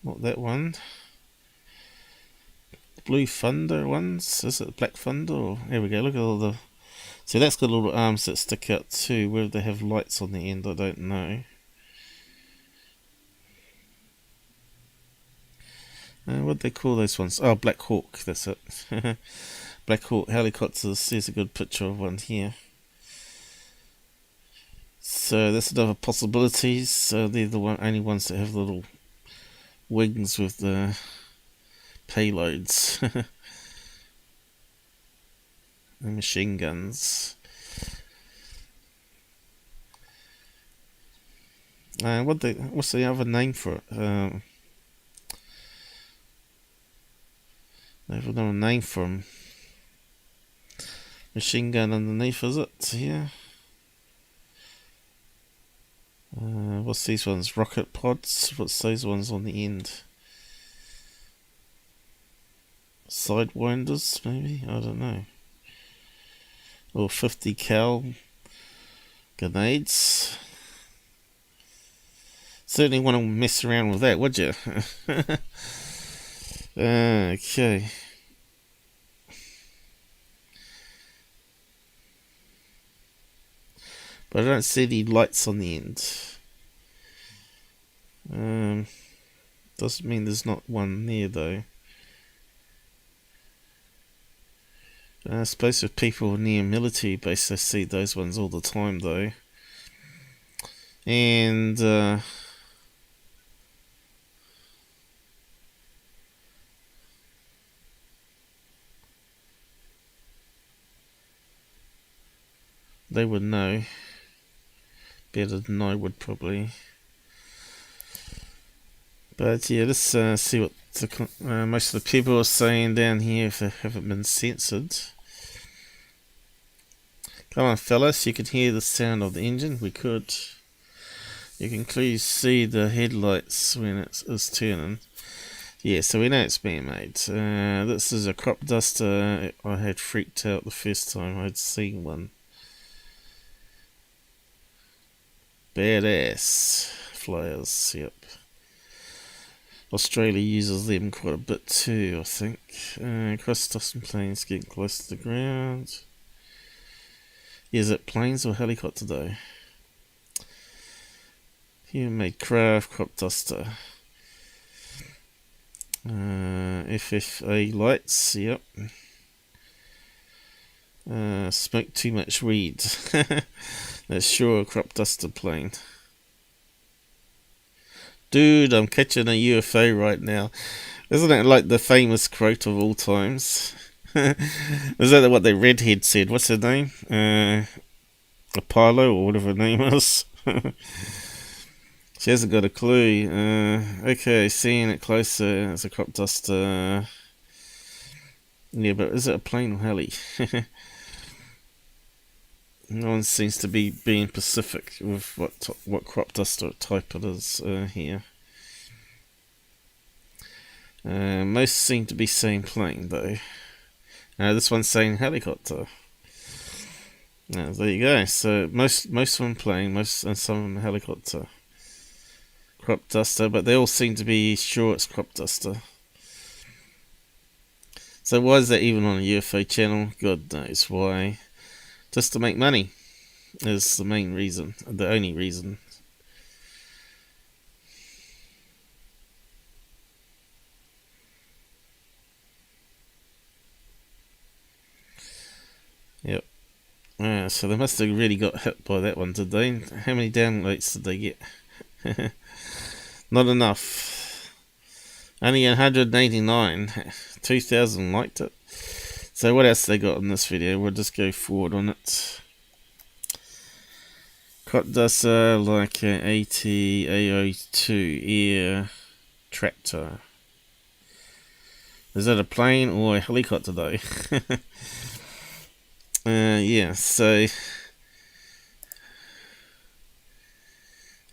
Not that one. Blue Thunder ones. Is it Black Thunder? Or, here we go. Look at all the. So that's got little arms that stick out too. Whether they have lights on the end, I don't know. What do they call those ones? Oh, Black Hawk. That's it. Black Hawk helicopters. There's a good picture of one here. So that's another possibilities. They're the only ones that have little wings with the payloads. and machine guns. What's the other name for it? They have another name for them. Machine gun underneath, is it? Yeah. What's these ones? Rocket pods? What's those ones on the end? Sidewinders, maybe? I don't know. Or 50 cal grenades. Certainly want to mess around with that, would you? Okay. But I don't see any lights on the end. Doesn't mean there's not one there though. I suppose with people near military base, I see those ones all the time though. And they would know better than I would probably. But yeah, let's see what most of the people are saying down here if they haven't been censored. Come on fellas, you can hear the sound of the engine. We could. You can clearly see the headlights when it's turning. Yeah, so we know it's being made. This is a crop duster. I had freaked out the first time I'd seen one. Badass flyers, yep. Australia uses them quite a bit too, I think. Cross-dusting planes getting close to the ground. Yeah, is it planes or helicopter though? Human-made craft, crop duster. FFA lights, yep. Smoke too much weed. That's sure a crop duster plane. Dude, I'm catching a UFO right now. Isn't it like the famous quote of all times? Was that what the redhead said? What's her name? Apollo or whatever her name is. She hasn't got a clue. Okay, seeing it closer. It's a crop duster. Yeah, but is it a plane or heli? No one seems to be being specific with what crop duster type it is here. Most seem to be saying plane though. This one's saying helicopter. There you go. So most of them plane, and some of them helicopter. Crop duster, but they all seem to be sure it's crop duster. So why is that even on a UFO channel? God knows why. Just to make money is the main reason, the only reason. Yep. So they must have really got hit by that one, did they? How many downloads did they get? Not enough. Only 189. 2,000 liked it. So what else they got in this video? We'll just go forward on it. Crop duster like an AT-AO2 air tractor. Is that a plane or a helicopter though? Yeah, so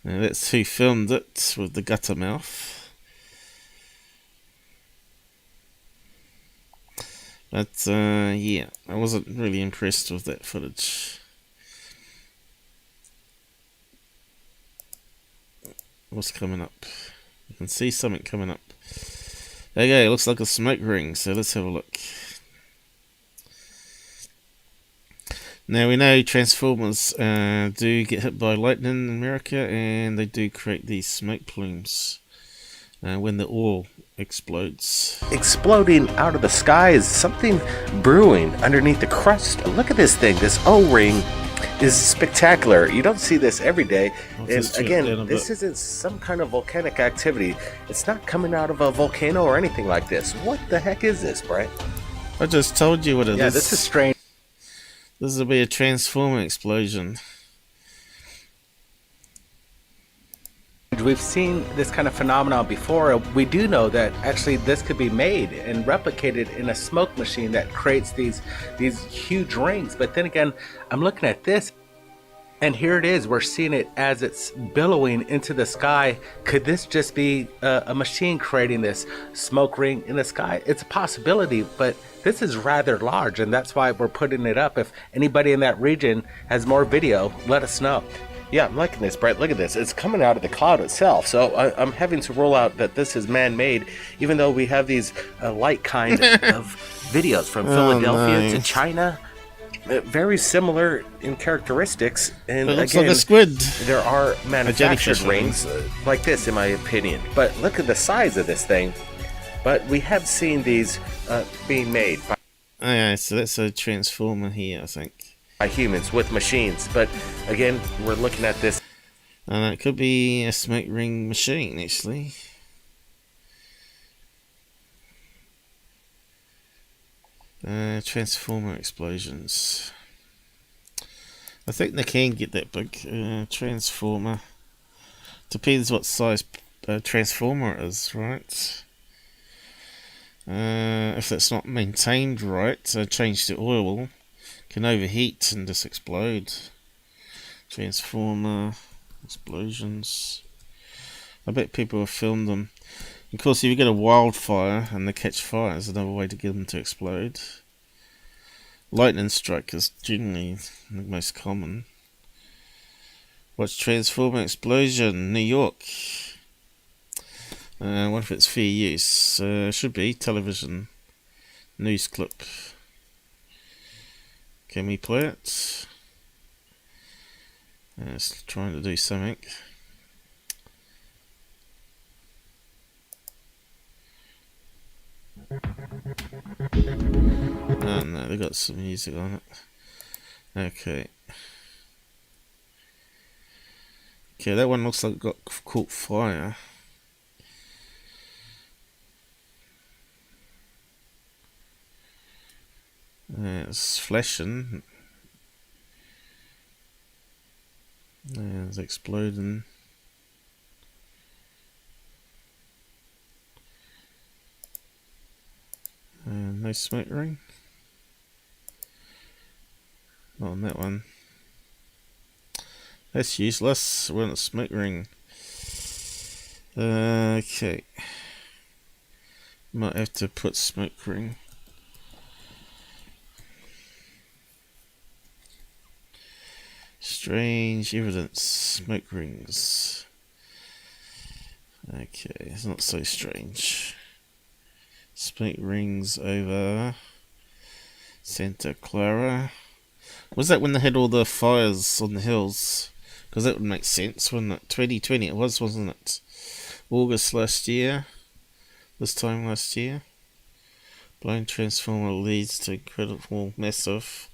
that's who filmed it with the gutter mouth. But yeah, I wasn't really impressed with that footage. What's coming up? You can see something coming up. Okay, it looks like a smoke ring, so let's have a look. Now we know Transformers do get hit by lightning in America, and they do create these smoke plumes when the oil explodes. Exploding out of the sky is something brewing underneath the crust. Look at this thing. This O-ring is spectacular. You don't see this every day. And again, this isn't some kind of volcanic activity. It's not coming out of a volcano or anything like this. What the heck is this, Brett? I just told you what it is. Yeah, this is strange. This will be a transformer explosion. We've seen this kind of phenomenon before. We do know that actually this could be made and replicated in a smoke machine that creates these huge rings. But then again, I'm looking at this, and here it is. We're seeing it as it's billowing into the sky. Could this just be a machine creating this smoke ring in the sky? It's a possibility, but this is rather large, and that's why we're putting it up. If anybody in that region has more video, let us know. Yeah, I'm liking this, Brett. Look at this. It's coming out of the cloud itself. So I'm having to rule out that this is man-made, even though we have these light kind of videos from Philadelphia to China. Very similar in characteristics. And it looks again, like a squid. There are manufactured rings like this, in my opinion. But look at the size of this thing. But we have seen these being made by... Oh, yeah, so that's a transformer here, I think. By humans with machines, but again, we're looking at this. And it could be a smoke ring machine, actually. Transformer explosions. I think they can get that big. Transformer. Depends what size transformer it is, right? If it's not maintained right, change the oil. Can overheat and just explode. Transformer explosions. I bet people have filmed them. Of course, if you get a wildfire and they catch fire, there's another way to get them to explode. Lightning strike is generally the most common. Watch transformer explosion, New York. What if it's fair use? Should be television news clip. Can we play it? It's trying to do something. Oh no, they got some music on it. Okay. Okay, that one looks like it got caught fire. It's flashing. It's exploding. No smoke ring. Not on that one. That's useless. We're on a smoke ring. Okay. Might have to put smoke ring. Strange evidence. Smoke rings. Okay, it's not so strange. Smoke rings over Santa Clara. Was that when they had all the fires on the hills? Because that would make sense, wouldn't it? 2020 it was, wasn't it? August last year. This time last year. Blown transformer leads to incredible massive.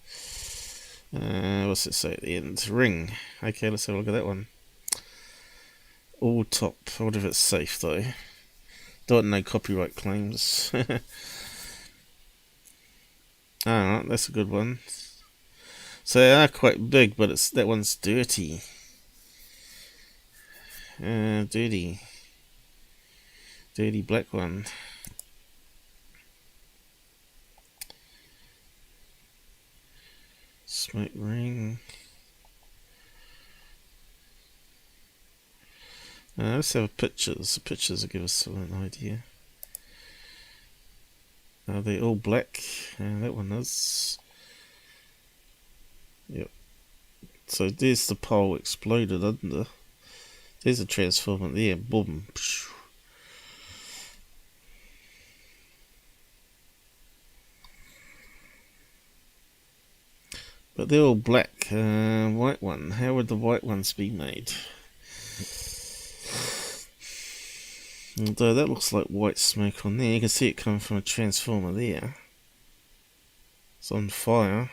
What's it say at the end? Ring. Okay, let's have a look at that one. All top. I wonder if it's safe though. Don't know copyright claims. Alright, that's a good one. So they are quite big, but that one's dirty. Dirty black one. Smoke ring. Let's have pictures. The pictures will give us an idea. Are they all black? That one is. Yep. So there's the pole exploded under. There's a transformer there. Boom. But they're all black. White one. How would the white ones be made? Although that looks like white smoke on there. You can see it coming from a transformer there. It's on fire.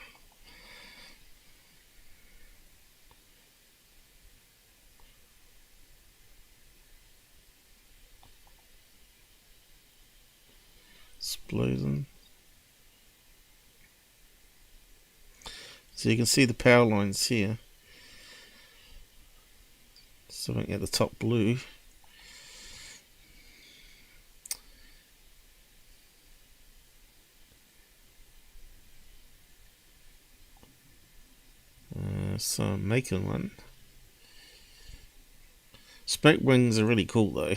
Exploding. So you can see the power lines here. Something at the top blue. So I'm making one. Smoke rings are really cool though.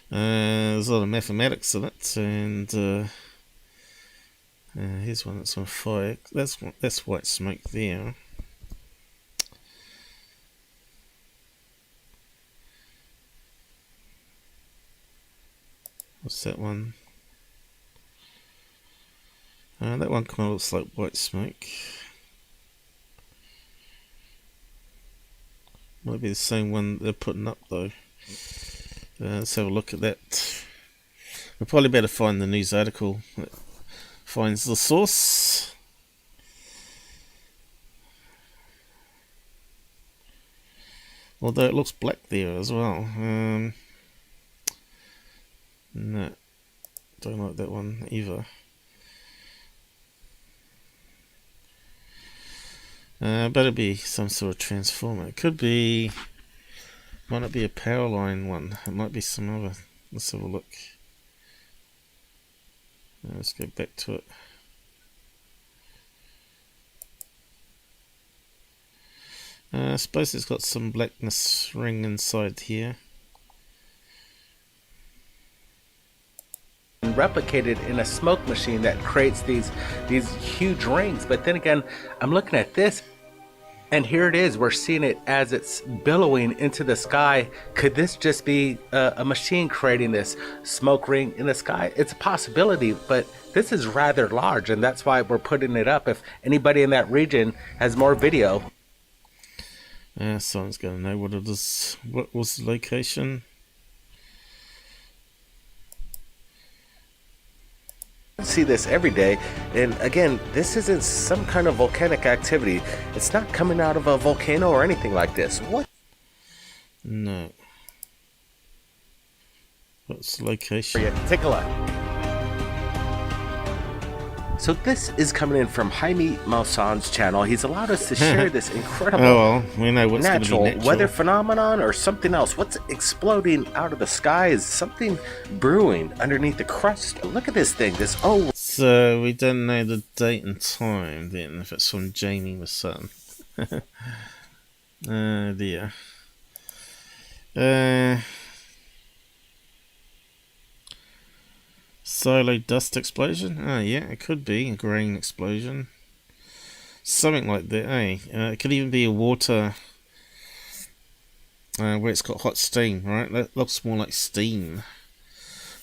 There's a lot of mathematics in it, and here's one that's on fire. That's white smoke there. What's that one? That one kind of looks like white smoke. Might be the same one they're putting up though. Let's have a look at that. We'll probably better find the news article that finds the source. Although it looks black there as well. No, don't like that one either. Better be some sort of transformer. It could be, might not be a power line one. It might be some other. Let's have a look. Let's go back to it. I suppose it's got some blackness ring inside here. Replicated in a smoke machine that creates these huge rings. But then again, I'm looking at this, and here it is. We're seeing it as it's billowing into the sky. Could this just be a machine creating this smoke ring in the sky? It's a possibility, but this is rather large, and that's why we're putting it up. If anybody in that region has more video, someone's gonna know what it is. What was the location? see this every day, and again, this isn't some kind of volcanic activity. It's not coming out of a volcano or anything like this. What? No. What's the location? Take a look. So this is coming in from Jaime Maussan's channel. He's allowed us to share this incredible we know what's natural natural weather phenomenon or something else. What's exploding out of the sky? Is something brewing underneath the crust? Look at this thing. So we don't know the date and time then, if it's from Jaime Maussan. Dear. Silo dust explosion? Oh yeah, it could be a grain explosion. Something like that, eh? It could even be a water where it's got hot steam, right? That looks more like steam.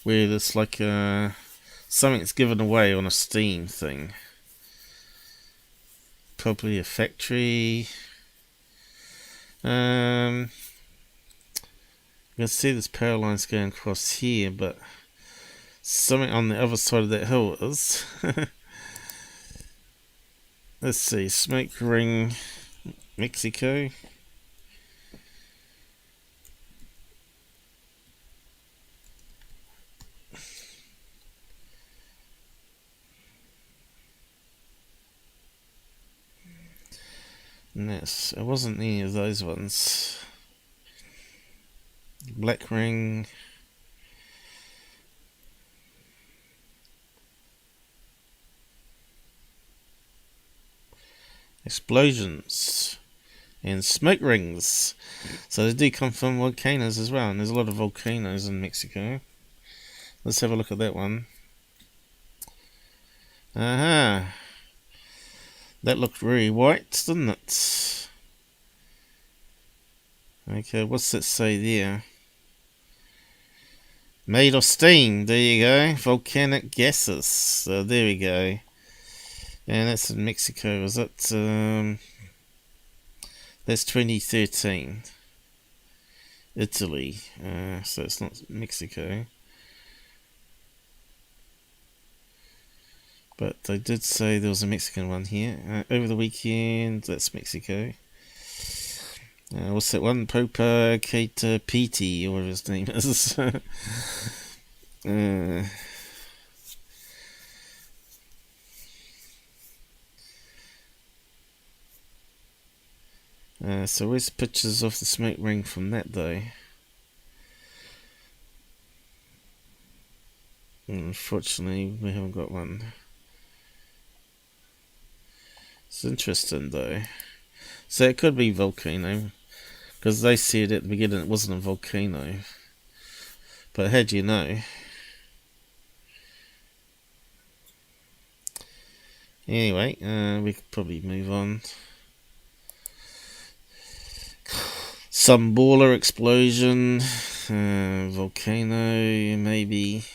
Where there's like something's given away on a steam thing. Probably a factory. You can see there's power lines going across here, but something on the other side of that hill is. Let's see, smoke ring, Mexico. Yes, it wasn't any of those ones. Black ring. Explosions and smoke rings. So they do come from volcanoes as well, and there's a lot of volcanoes in Mexico. Let's have a look at that one. Aha. That looked very white, didn't it? Okay, what's that say there? Made of steam. There you go. Volcanic gases. So there we go. And that's in Mexico, is it? That's 2013. Italy. So it's not Mexico. But they did say there was a Mexican one here. Over the weekend, that's Mexico. What's that one? Popa Keita Piti, or whatever his name is. So where's pictures of the smoke ring from that day? Unfortunately, we haven't got one. It's interesting though. So it could be volcano, because they said at the beginning it wasn't a volcano. But how do you know? Anyway, we could probably move on. Some boiler explosion, volcano maybe.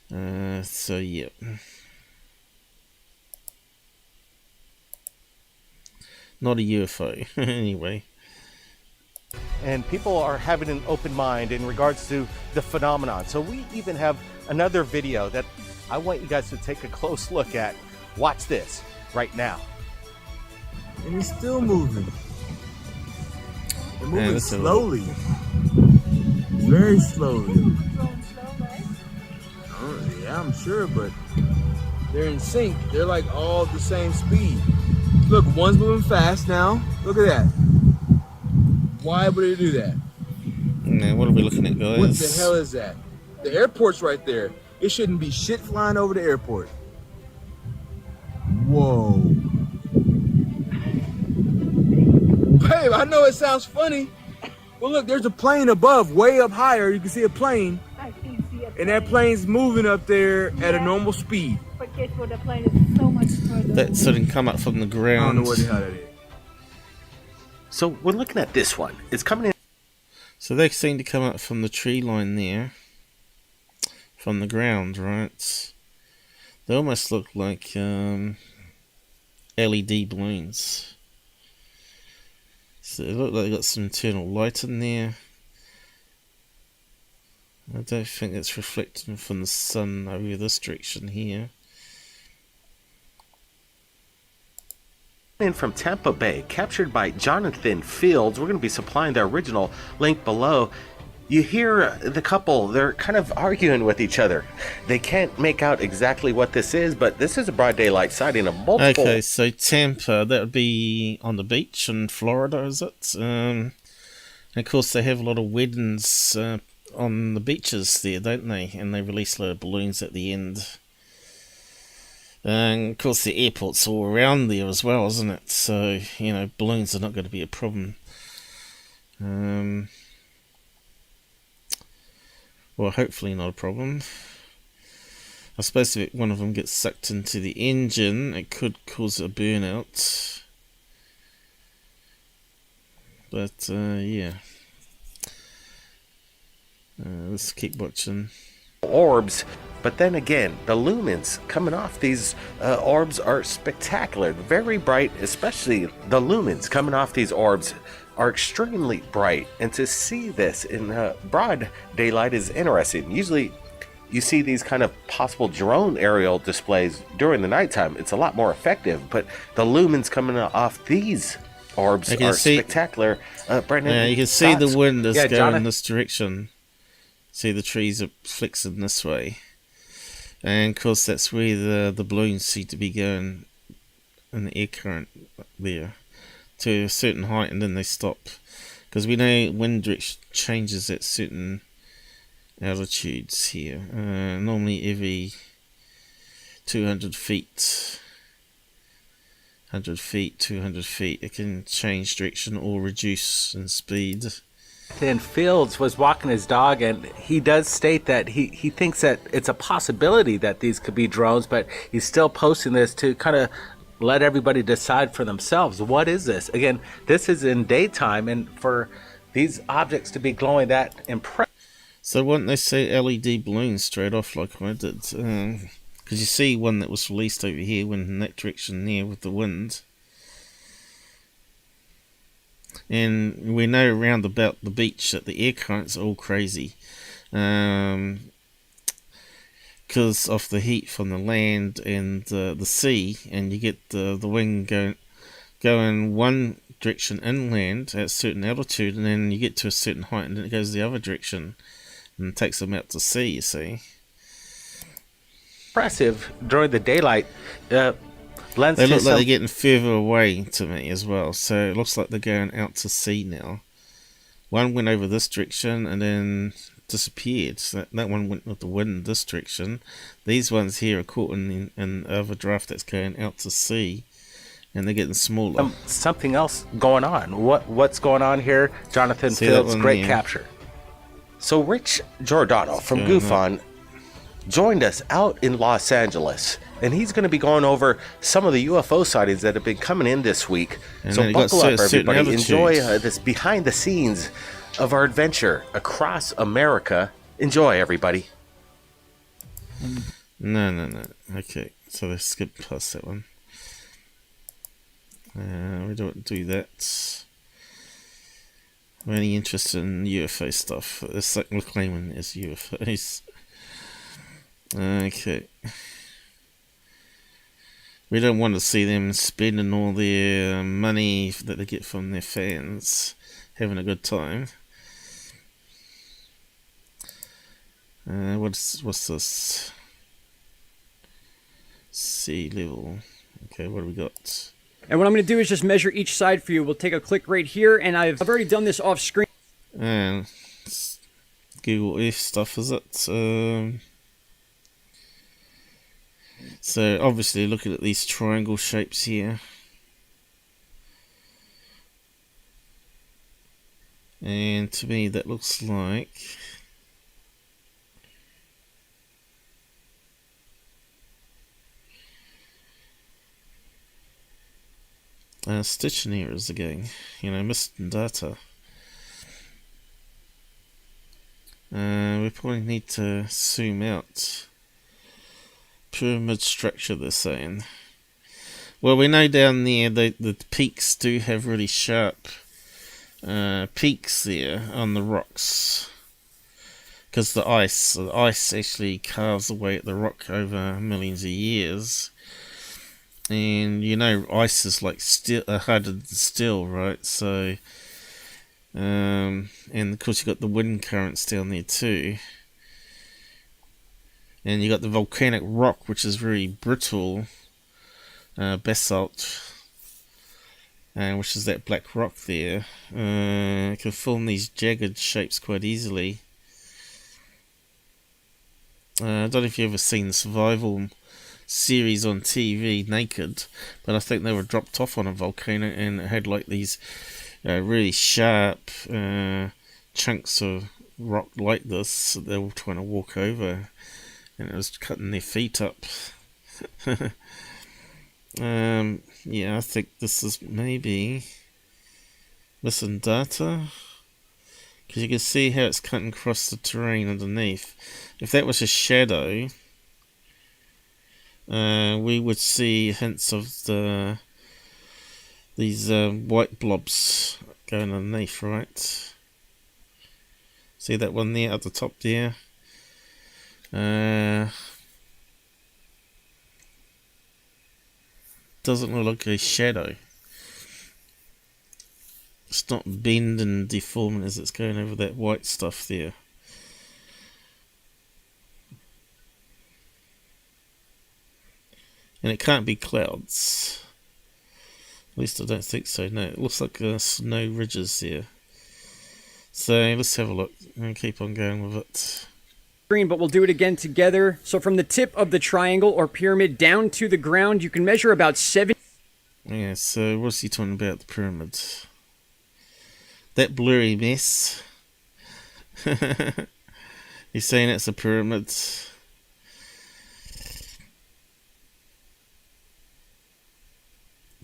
So yeah. Not a UFO, anyway. And people are having an open mind in regards to the phenomenon. So we even have another video that I want you guys to take a close look at. Watch this right now. And it's still moving. They're moving slowly. Very slowly. Yeah, I'm sure, but they're in sync. They're like all the same speed. Look, one's moving fast now. Look at that. Why would they do that? Now, what are we looking at, guys? What the hell is that? The airport's right there. It shouldn't be shit flying over the airport. Whoa. Babe, I know it sounds funny. Well, look, there's a plane above, way up higher. You can see a plane. I can see a plane. And that plane's moving up there at a normal speed. But guess what? The plane is so much further. That didn't come up from the ground. I don't know what the hell that is. So we're looking at this one. It's coming in. So they seem to come up from the tree line there. From the ground, right? They almost look like LED balloons. So they look like they got some internal light in there. I don't think it's reflecting from the sun over this direction here. In from Tampa Bay, captured by Jonathan Fields. We're going to be supplying the original link below. You hear the couple, they're kind of arguing with each other. They can't make out exactly what this is, but this is a broad daylight sighting of multiple. Okay, so Tampa, that would be on the beach in Florida, is it? And of course, they have a lot of weddings on the beaches there, don't they? And they release a lot of balloons at the end. And of course, the airport's all around there as well, isn't it? So, you know, balloons are not going to be a problem. Well, hopefully not a problem. I suppose if one of them gets sucked into the engine, it could cause a burnout. But, yeah. Let's keep watching. Orbs, but then again, the lumens coming off these orbs are spectacular, very bright. Especially the lumens coming off these orbs are extremely bright, and to see this in broad daylight is interesting. Usually you see these kind of possible drone aerial displays during the nighttime. It's a lot more effective, but the lumens coming off these orbs are spectacular. Brandon, yeah, you can see thoughts? the wind is going Jonathan? in this direction. See, the trees are flexing this way. And of course that's where the balloons seem to be going in the air current there to a certain height, and then they stop. Because we know wind direction changes at certain altitudes here. Normally every 200 feet, 100 feet, 200 feet, it can change direction or reduce in speed. Then Fields was walking his dog, and he does state that he thinks that it's a possibility that these could be drones, but he's still posting this to kind of let everybody decide for themselves. What is this? Again, this is in daytime, and for these objects to be glowing that impressive. So why don't they say LED balloons straight off like I did? Because you see one that was released over here, went in that direction there with the wind. And we know around about the beach that the air currents are all crazy. Because of the heat from the land and the sea, and you get the wind going one direction inland at a certain altitude, and then you get to a certain height and then it goes the other direction and takes them out to sea, you see. Impressive during the daylight. Blends they to look like some... they're getting further away to me as well. So it looks like they're going out to sea now. One went over this direction and then disappeared. So that one went with the wind this direction. These ones here are caught in the other draft that's going out to sea, and they're getting smaller. Something else going on. What's going on here? Jonathan Fields, great capture. So Rich Giordano from MUFON joined us out in Los Angeles, and he's going to be going over some of the UFO sightings that have been coming in this week. And so buckle up, everybody. Enjoy this behind the scenes of our adventure across America. Enjoy, everybody. No. Okay, so let's skip past that one. We don't do that. I'm only interested in UFO stuff. It's like we're claiming it's UFOs. Okay. We don't want to see them spending all their money that they get from their fans having a good time. What's this? Sea level. Okay, what do we got? And what I'm going to do is just measure each side for you. We'll take a click right here, and I've already done this off screen. And Google Earth stuff, is it? So obviously looking at these triangle shapes here. And to me that looks like stitching errors again, missing data. We probably need to zoom out. Pyramid structure, they're saying. Well, we know down there the peaks do have really sharp peaks there on the rocks, because the ice actually carves away at the rock over millions of years. And ice is like harder than steel, right? So, and of course you got the wind currents down there too. And you got the volcanic rock, which is very brittle, basalt, which is that black rock there. It can form these jagged shapes quite easily. I don't know if you've ever seen the survival series on TV, Naked, but I think they were dropped off on a volcano and it had like these really sharp chunks of rock like this that they were trying to walk over, and it was cutting their feet up. Yeah, I think this is maybe missing data, because you can see how it's cutting across the terrain underneath. If that was a shadow, we would see hints of these white blobs going underneath, right? See that one there at the top there? Doesn't look like a shadow. It's not bending and deforming as it's going over that white stuff there. And it can't be clouds. At least I don't think so. No, it looks like snow ridges there. So let's have a look and keep on going with it. But we'll do it again together. So from the tip of the triangle or pyramid down to the ground, you can measure about 7. Yeah, so what's he talking about, the pyramid? That blurry mess. He's saying it's a pyramid.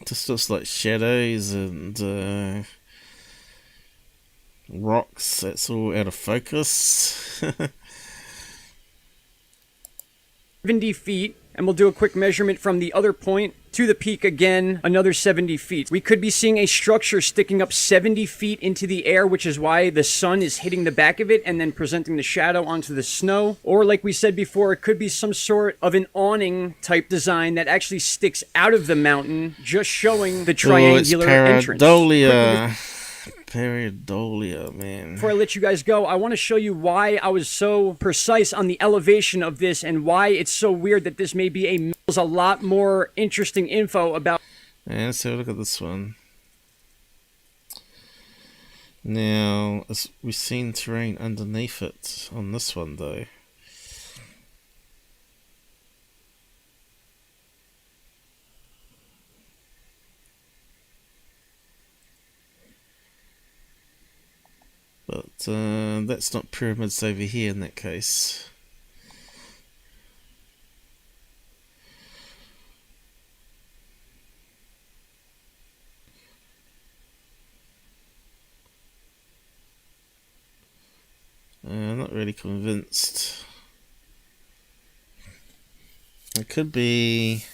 Just looks like shadows and rocks. That's all out of focus. 70 feet, and we'll do a quick measurement from the other point to the peak again, another 70 feet. We could be seeing a structure sticking up 70 feet into the air, which is why the sun is hitting the back of it and then presenting the shadow onto the snow. Or like we said before, it could be some sort of an awning type design that actually sticks out of the mountain, just showing the triangular entrance. Pareidolia, man. Before I let you guys go, I want to show you why I was so precise on the elevation of this and why it's so weird that this may be a a lot more interesting info about. And let's have a look at this one. Now, we've seen terrain underneath it on this one though. But that's not pyramids over here in that case. I'm not really convinced. It could be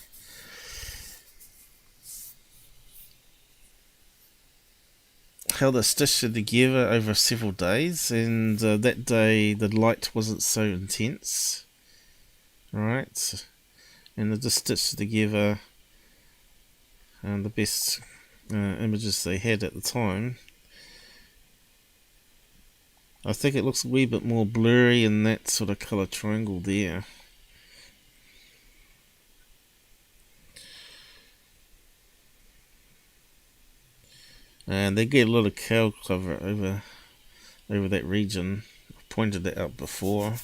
how they're stitched together over several days, and that day the light wasn't so intense, right? And they're just stitched together, and the best images they had at the time. I think it looks a wee bit more blurry in that sort of colour triangle there. And they get a lot of cow cover over that region. I've pointed that out before.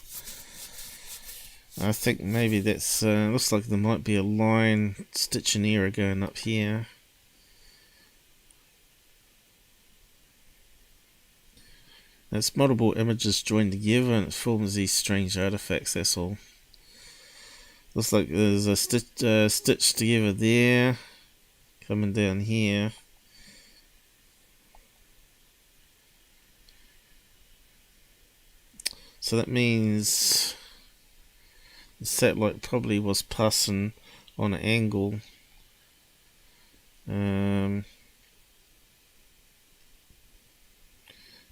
I think maybe that's looks like there might be a line stitching error going up here. It's multiple images joined together and it forms these strange artifacts, that's all. Looks like there's a stitch together there, coming down here. So that means the satellite probably was passing on an angle.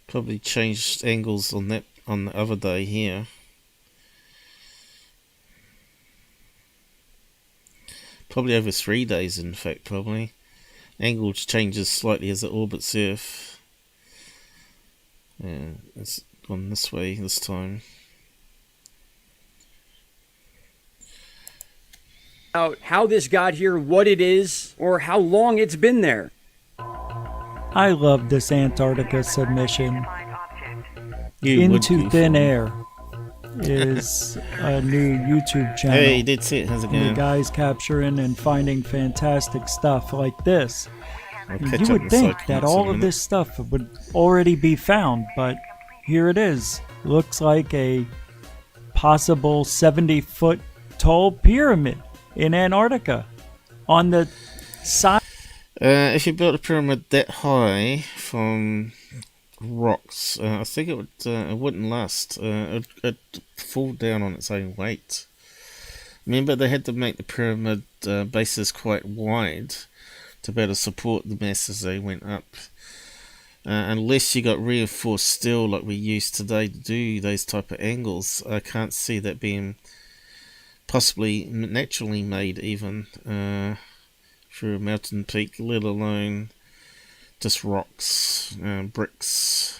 Probably changed angles on the other day here. Probably over 3 days, in fact, probably. Angle changes slightly as it orbits Earth. Yeah, it's gone this way this time. About how this got here, what it is, or how long it's been there. I love this Antarctica submission. You Into Thin Air is a new YouTube channel. Hey, you did see it. How's it going? The guy's capturing and finding fantastic stuff like this. You would think that all of this stuff would already be found, but here it is. Looks like a possible 70-foot tall pyramid in Antarctica on the side. If you built a pyramid that high from rocks, I think it wouldn't last. It'd fall down on its own weight. Remember, they had to make the pyramid bases quite wide to be able to support the mass as they went up. Unless you got reinforced steel like we use today to do those type of angles, I can't see that being possibly naturally made even through a mountain peak, let alone just rocks, bricks.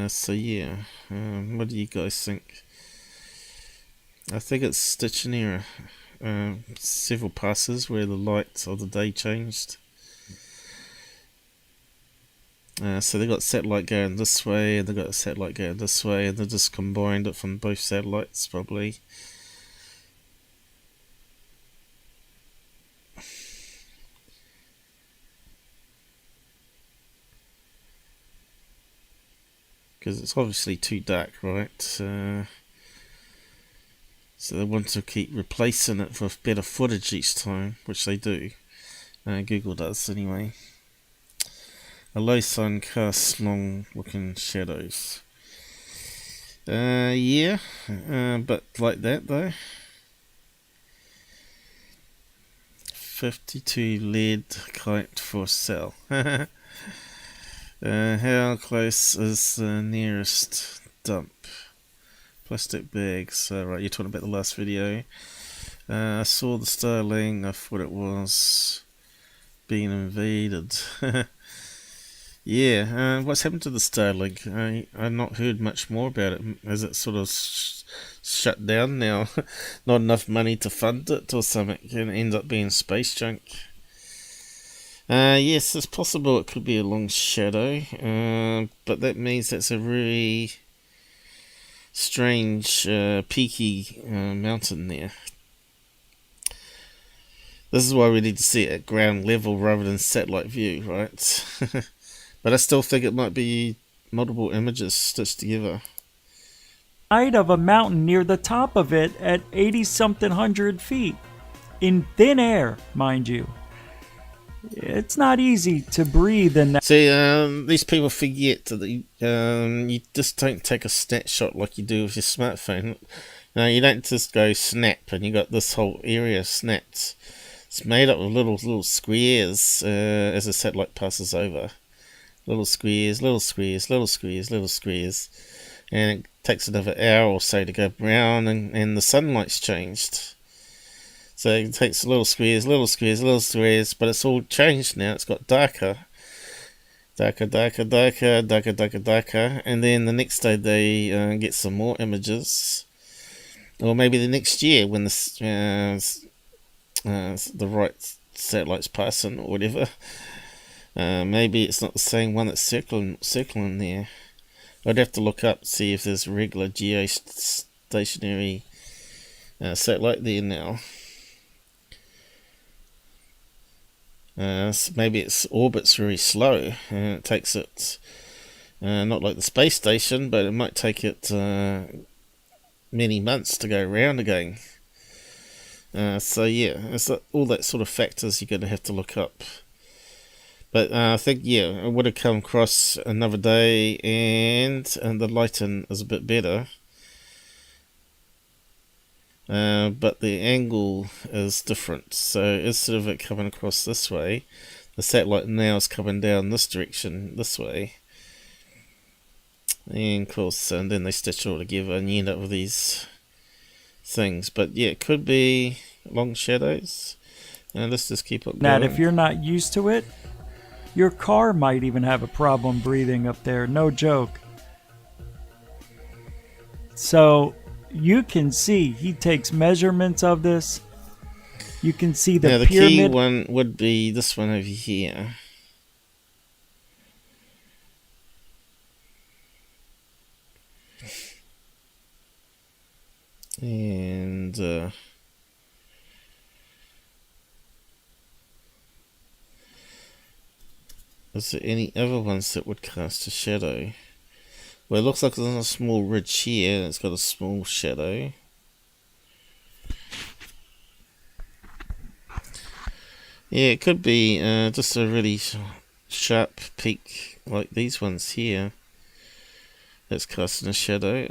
So yeah, what do you guys think? I think it's stitching error. Several passes where the light of the day changed. So they got satellite going this way, and they got a satellite going this way, and they just combined it from both satellites probably. Because it's obviously too dark, right? So they want to keep replacing it for better footage each time, which they do. Google does anyway. A low sun casts long looking shadows. Yeah, but like that though. 52 lead kite for sale. How close is the nearest dump? Plastic bags. Right, you're talking about the last video. I saw the Starling. I thought it was being invaded. Yeah, what's happened to the Starlink? I've not heard much more about it. Has it sort of shut down now? Not enough money to fund it or something, and end up being space junk? Yes, it's possible it could be a long shadow, but that means it's a really strange, peaky mountain there. This is why we need to see it at ground level rather than satellite view, right? But I still think it might be multiple images stitched together. Height of a mountain near the top of it at 80-something hundred feet. In thin air, mind you. It's not easy to breathe in that. See, these people forget that you just don't take a snapshot like you do with your smartphone. No, you don't just go snap and you got this whole area snapped. It's made up of little squares as the satellite passes over. Little squares, little squares, little squares, little squares. And it takes another hour or so to go round and the sunlight's changed. So it takes little squares, little squares, little squares, but it's all changed now. It's got darker. Darker, darker, darker, darker, darker, darker. And then the next day they get some more images. Or maybe the next year when the right satellite's passing or whatever. Maybe it's not the same one that's circling there. I'd have to look up, see if there's regular geostationary satellite there now. Maybe its orbit's very slow and it takes it not like the space station, but it might take it many months to go around again. So yeah, it's all that sort of factors you're going to have to look up. But I think, yeah, it would have come across another day and the lighting is a bit better. But the angle is different. So instead of it coming across this way, the satellite now is coming down this direction, this way. And of course, and then they stitch it all together and you end up with these things. But yeah, it could be long shadows. And let's just keep up going. That if you're not used to it, your car might even have a problem breathing up there, no joke. So you can see he takes measurements of this. You can see the the pyramid. key one would be this one over here. And is there any other ones that would cast a shadow? Well, it looks like there's a small ridge here and it's got a small shadow. Yeah, it could be just a really sharp peak like these ones here that's casting a shadow.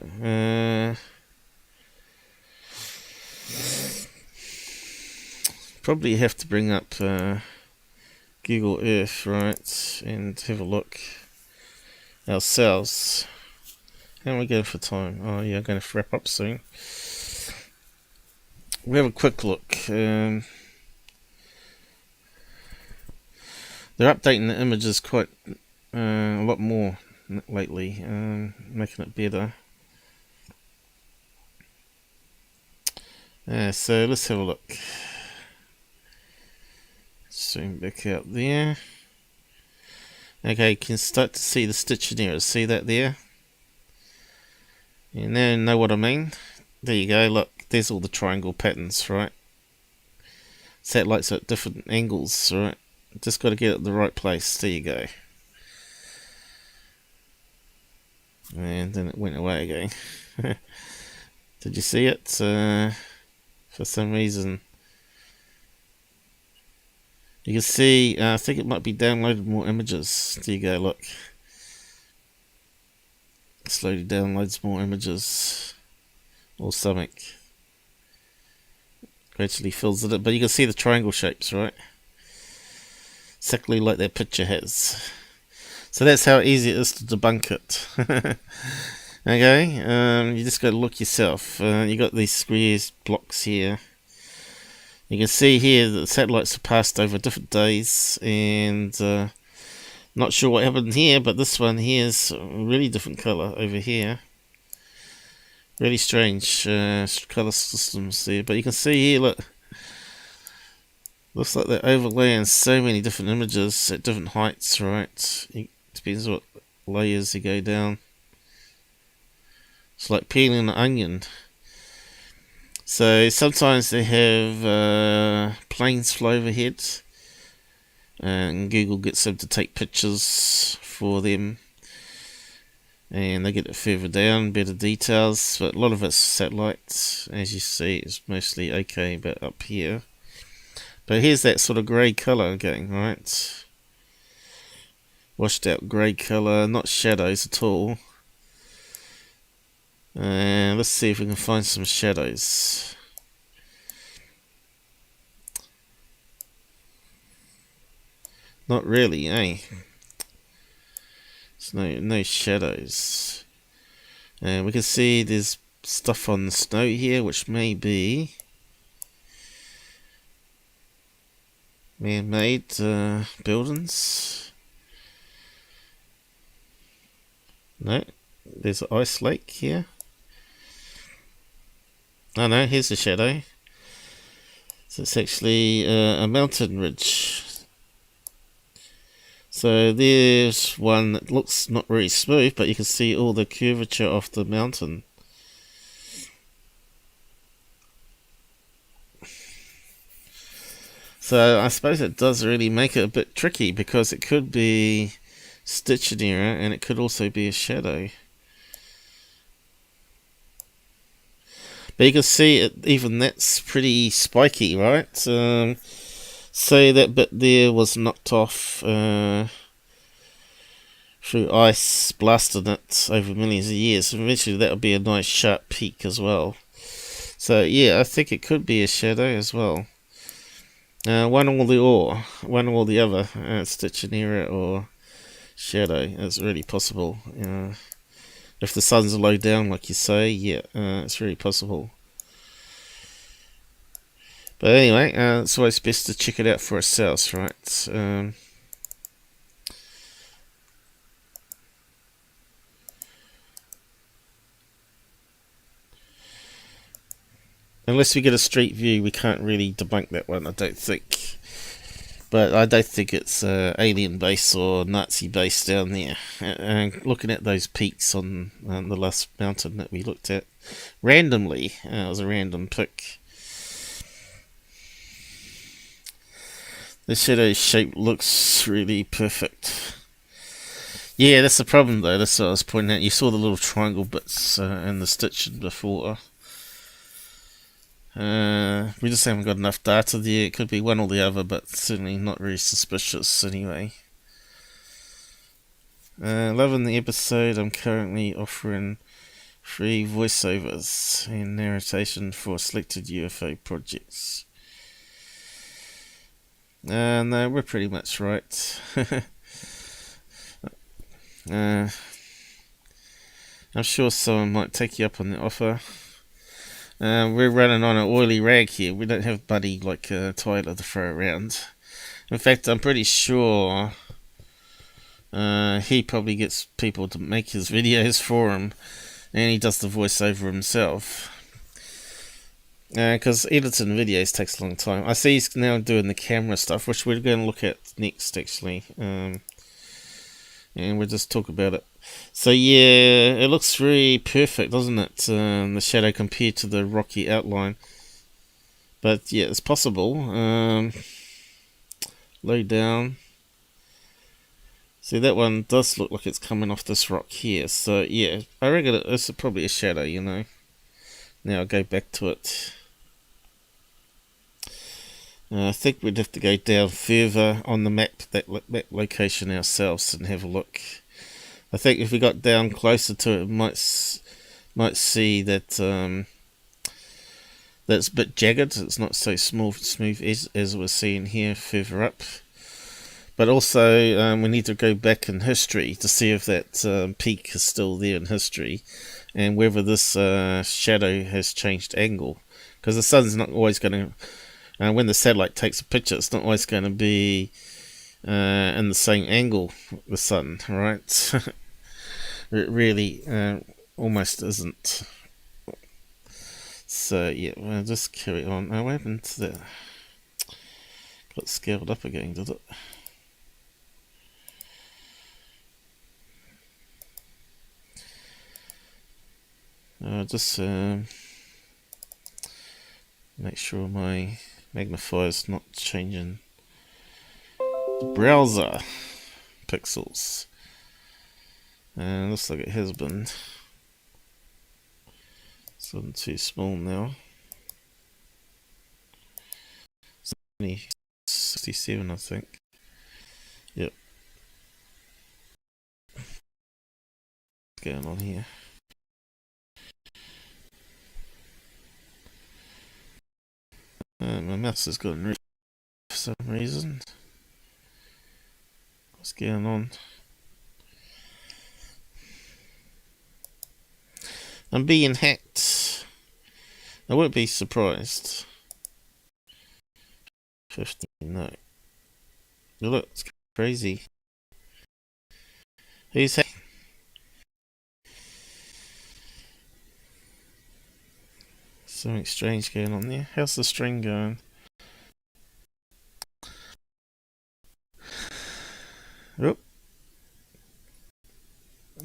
Probably have to bring up Google Earth, right, and have a look ourselves. How are we going for time? Oh yeah, I'm going to wrap up soon. We have a quick look. They're updating the images quite a lot more lately, making it better. So let's have a look. Zoom back out there. Okay, you can start to see the stitching errors. See that there? You now know what I mean. There you go, look, there's all the triangle patterns, right? Satellites at different angles, right? Just got to get it at the right place. There you go. And then it went away again. Did you see it? For some reason. You can see, I think it might be downloaded more images. There you go, look. Slowly downloads more images. Or something. Gradually fills it up. But you can see the triangle shapes, right? Exactly like that picture has. So that's how easy it is to debunk it. Okay, you just got to look yourself. You got these squares blocks here. You can see here that the satellites are passed over different days, and Not sure what happened here, but this one here is a really different colour over here. Really strange colour systems there. But you can see here, look. Looks like they're overlaying so many different images at different heights, right? It depends what layers you go down. It's like peeling an onion. So sometimes they have planes fly overhead, and Google gets them to take pictures for them, and they get it further down, better details. But a lot of it's satellite, as you see. It's mostly okay, but up here. But here's that sort of grey colour again, right? Washed out grey colour, not shadows at all. And let's see if we can find some shadows. Not really, eh? There's no shadows. And we can see there's stuff on the snow here, which may be man-made buildings. No, there's an ice lake here. Oh no, here's a shadow. So it's actually a mountain ridge. So there's one that looks not very smooth, but you can see all the curvature of the mountain. So I suppose it does really make it a bit tricky, because it could be stitching error and it could also be a shadow. But you can see it, even that's pretty spiky, right? So that bit there was knocked off through ice blasting it over millions of years. Eventually that would be a nice sharp peak as well. So yeah, I think it could be a shadow as well. One or the other, stitching error or shadow. It's really possible. If the sun's low down, like you say, yeah, it's really possible. But anyway, it's always best to check it out for ourselves, right? Unless we get a street view, we can't really debunk that one, I don't think. But I don't think it's alien base or Nazi base down there. Looking at those peaks on the last mountain that we looked at randomly, it was a random pick. The shadow shape looks really perfect. Yeah, that's the problem though. That's what I was pointing out. You saw the little triangle bits in the stitching before. We just haven't got enough data there. It could be one or the other, but certainly not very suspicious anyway. Loving the episode. I'm currently offering free voiceovers and narration for selected UFO projects. No, we're pretty much right. I'm sure someone might take you up on the offer. We're running on an oily rag here. We don't have money like Tyler to throw around. In fact, I'm pretty sure he probably gets people to make his videos for him, and he does the voiceover himself. Because editing videos takes a long time. I see he's now doing the camera stuff, which we're going to look at next, actually. And we'll just talk about it. So yeah, it looks really perfect, doesn't it? The shadow compared to the rocky outline. But yeah, it's possible. Low down. See, that one does look like it's coming off this rock here. So yeah, I reckon it's probably a shadow, you know. Now I'll go back to it. I think we'd have to go down further on the map, that location ourselves, and have a look. I think if we got down closer to it, we might see that that's a bit jagged. It's not so smooth as we're seeing here further up. But also, we need to go back in history to see if that peak is still there in history, and whether this shadow has changed angle. Because the sun's not always going to... when the satellite takes a picture, it's not always going to be in the same angle with the sun, right? It really almost isn't. So yeah, we'll just carry on. What happened to that? Got scaled up again, did it? Just make sure my magnifier is not changing the browser pixels. And looks like it has been. It's gotten too small now. It's only 67, I think. Yep. What's going on here? My mouse has gone red for some reason. What's going on? I'm being hacked. I won't be surprised. 15, no. Look, it's crazy. Who's hacking? Something strange going on there. How's the string going? Oh.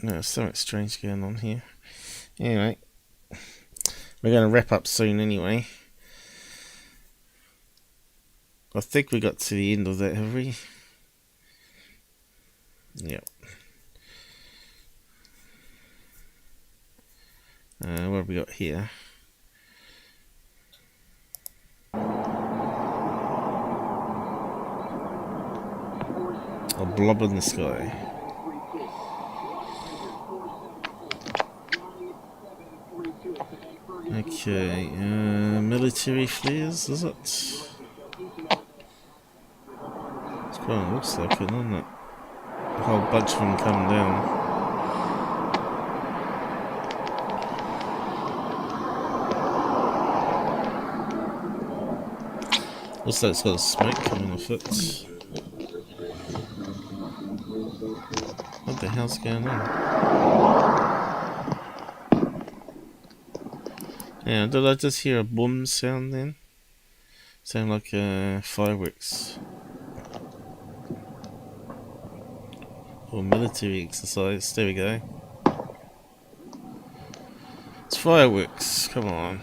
No, something strange going on here. Anyway, we're going to wrap up soon anyway. I think we got to the end of that, have we? Yep. What have we got here? A blob in the sky. Okay, military flares, is it? It's kind of looks like it, doesn't it? A whole bunch of them come down. Looks like it's got a smoke coming off it. What the hell's going on? Yeah, did I just hear a boom sound then? Sound like fireworks. Or military exercise. There we go. It's fireworks. Come on.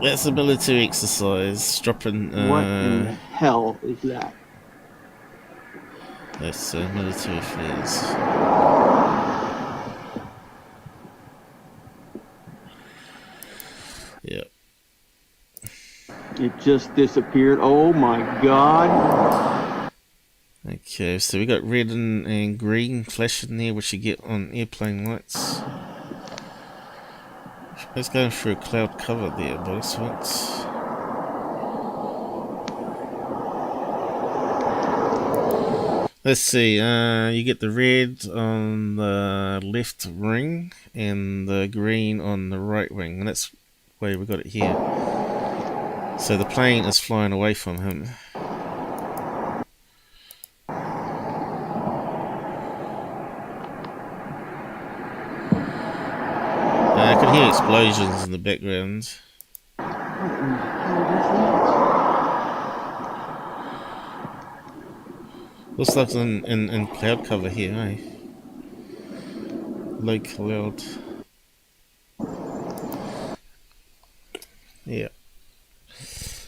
That's a military exercise. Dropping. What in the hell is that? That's military flares. Yep. It just disappeared. Oh my god. Okay, so we got red and green flashing there, which you get on airplane lights. It's going through a cloud cover there, boys. What? Let's see, you get the red on the left wing and the green on the right wing, and that's where we got it here. So the plane is flying away from him. I could hear explosions in the background. Looks like it's in cloud cover here, eh? Low cloud. Yeah.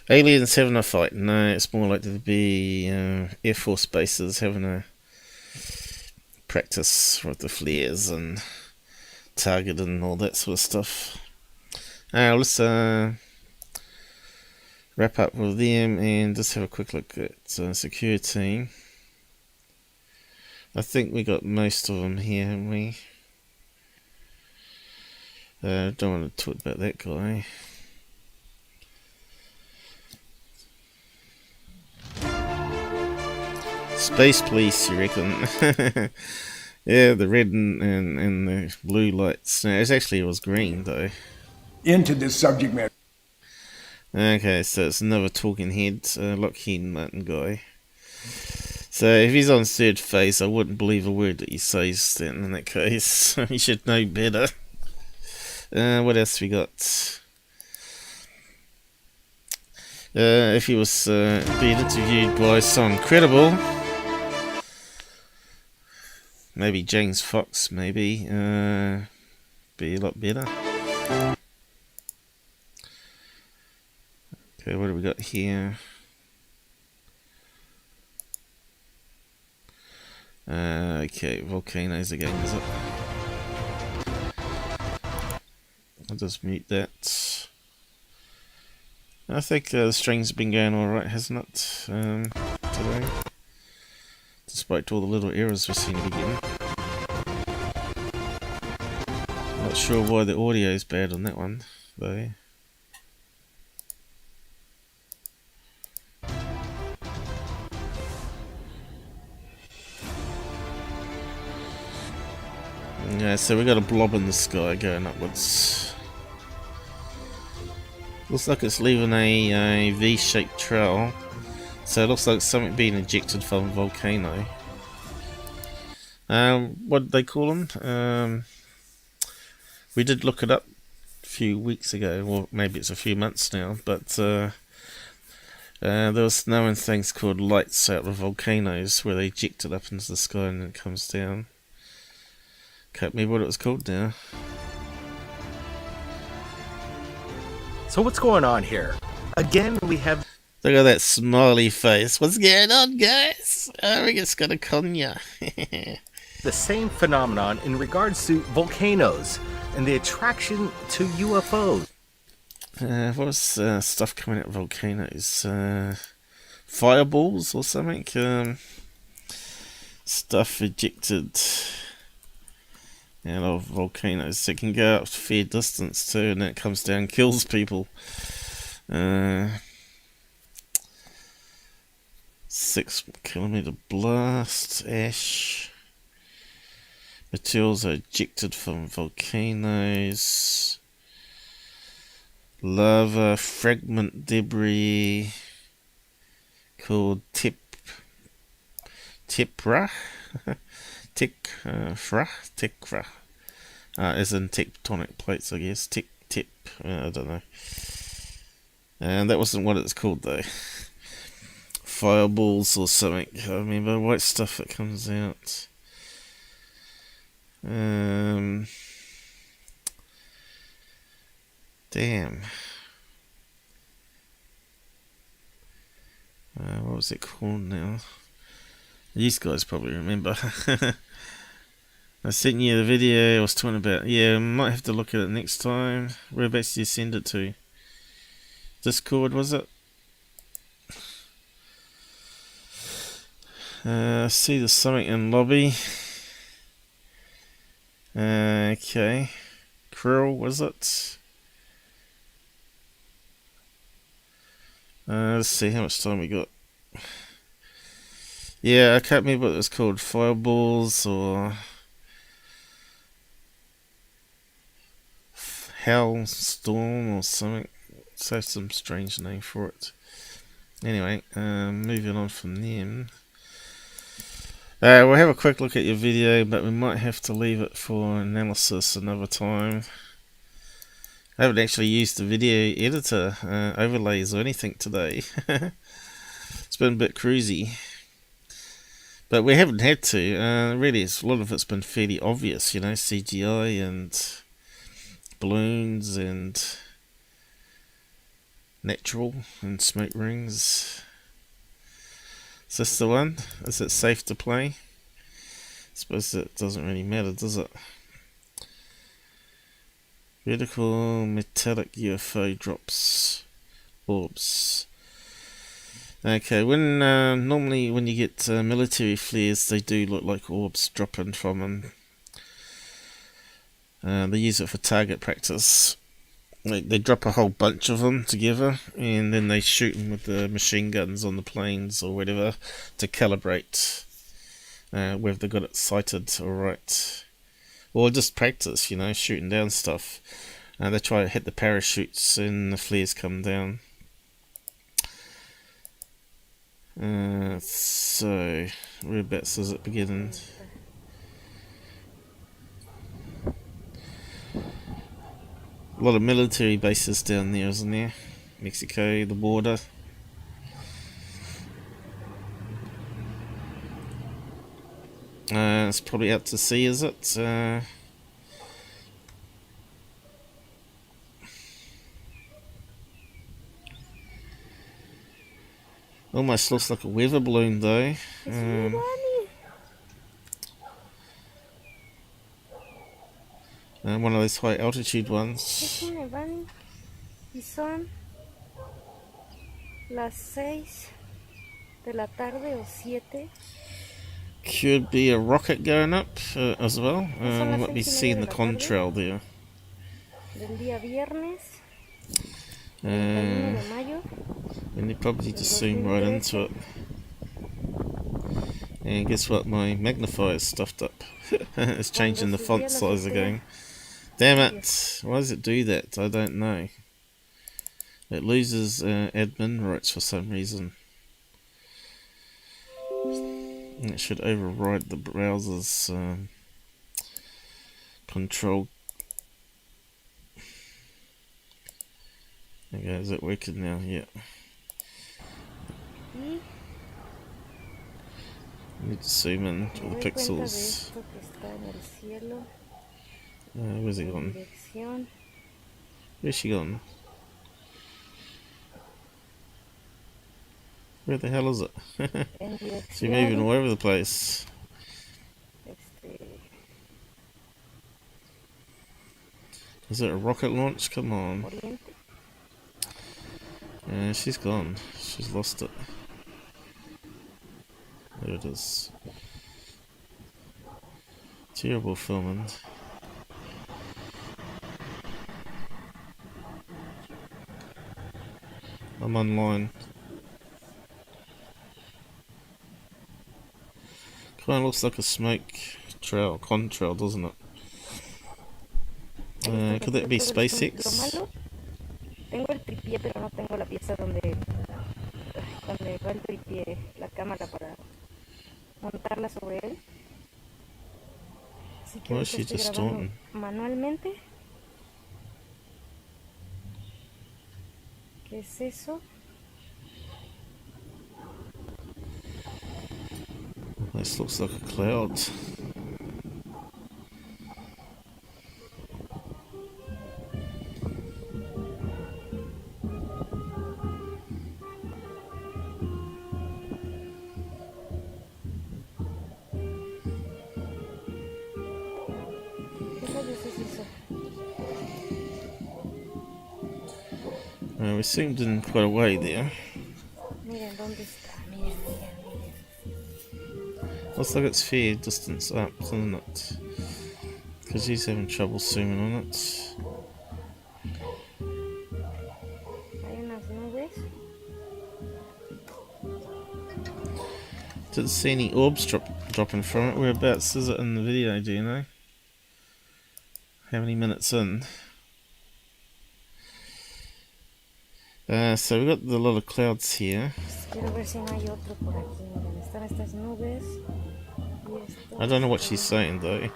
Aliens having a fight. No, it's more like to be Air Force bases having a practice with the flares and targeting and all that sort of stuff. Let's wrap up with them and just have a quick look at Secureteam. I think we got most of them here, haven't we? Don't want to talk about that guy. Space police, you reckon? Yeah, the red and the blue lights. No, it was green though. Into this subject matter. Okay, so it's another talking head, Lockheed Martin guy. So if he's on third phase, I wouldn't believe a word that he says then in that case. He should know better. What else we got? If he was being interviewed by someone credible, maybe James Fox, maybe, be a lot better. Okay, what do we got here? Okay, volcanoes again, is it? I'll just mute that. I think the strings have been going alright, hasn't it, today? Despite all the little errors we seem to be getting. Not sure why the audio is bad on that one, though. Yeah, so we got a blob in the sky going upwards. Looks like it's leaving a V-shaped trail. So it looks like something being ejected from a volcano. What did they call them? We did look it up a few weeks ago, or maybe it's a few months now, but there was known things called lights out of volcanoes where they eject it up into the sky and then it comes down. Can't remember what it was called now. So what's going on here? Again, we have... Look at that smiley face. What's going on, guys? I think it's gonna con ya. the same phenomenon in regards to volcanoes and the attraction to UFOs. What was stuff coming out of volcanoes? Fireballs or something? Stuff ejected out of volcanoes. It can go up a fair distance too, and then it comes down and kills people. 6-kilometer blast, ash. Materials are ejected from volcanoes. Lava fragment debris called Tekra. Tekra. As in tectonic plates, I guess. I don't know. And that wasn't what it's called though. Fireballs or something. I remember white stuff that comes out. Damn. What was it called now? These guys probably remember. I sent you the video I was talking about. Yeah, I might have to look at it next time. Whereabouts did you send it to? Discord, was it? See the something in lobby. Okay. Krill, was it? Let's see how much time we got. Yeah, I can't remember what it was called. Fireballs or Hell Storm or something. So some strange name for it. Anyway, moving on from them. We'll have a quick look at your video, but we might have to leave it for analysis another time. I haven't actually used the video editor overlays or anything today. It's been a bit cruisy. But we haven't had to. Really, a lot of it's been fairly obvious, you know, CGI and balloons and natural and smoke rings. Is this the one? Is it safe to play? I suppose it doesn't really matter, does it? Vertical metallic UFO drops orbs. Okay, when normally when you get military flares, they do look like orbs dropping from them. They use it for target practice. They drop a whole bunch of them together, and then they shoot them with the machine guns on the planes or whatever to calibrate whether they got it sighted all right. Or just practice, you know, shooting down stuff. They try to hit the parachutes and the flares come down. So, whereabouts is it beginning? A lot of military bases down there, isn't there? Mexico, the border. It's probably out to sea, is it? Almost looks like a weather balloon, though. One of those high altitude ones. Y son las 6 de la tarde o 7. Could be a rocket going up as well. Might be seeing the contrail there. Del día viernes. And you probably just zoom right into it. And guess what? My magnifier is stuffed up. It's changing the font size again. Damn it! Why does it do that? I don't know. It loses admin rights for some reason. And it should override the browser's control. Okay, is it working now? Yeah. Need to zoom in to the pixels. Where's it gone? Where's she gone? Where the hell is it? She's moving all over the place. Is it a rocket launch? Come on. She's gone. She's lost it. There it is. Terrible filming. I'm online. Kinda looks like a smoke trail, contrail, doesn't it? Could that be SpaceX? Tengo el tripié, pero no tengo la pieza donde va el tripié, la cámara para montarla sobre él. Así que She just taunting? Manualmente. ¿Qué es eso? This looks like a cloud. We seemed in quite a way there. Miren dónde está, miren. Looks like it's fair distance up, doesn't it? Because he's having trouble zooming on it. Hay unas nubes. Didn't see any orbs dropping from it. Whereabouts is it in the video, do you know? How many minutes in? So we've got a lot of clouds here. I don't know what she's saying though.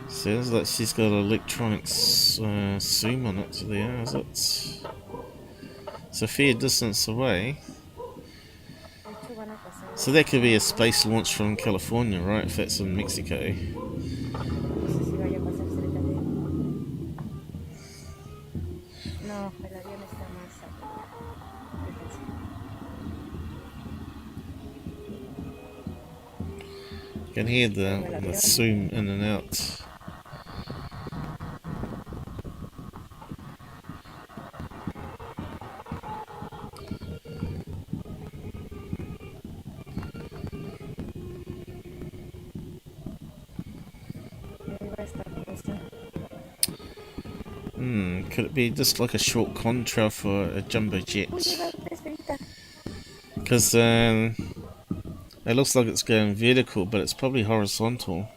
Sounds like she's got electronics zoom on it there, is it? It's a fair distance away. So that could be a space launch from California, right? If that's in Mexico. You can hear the zoom in and out. Could it be just like a short contrail for a jumbo jet? Because it looks like it's going vertical, but it's probably horizontal.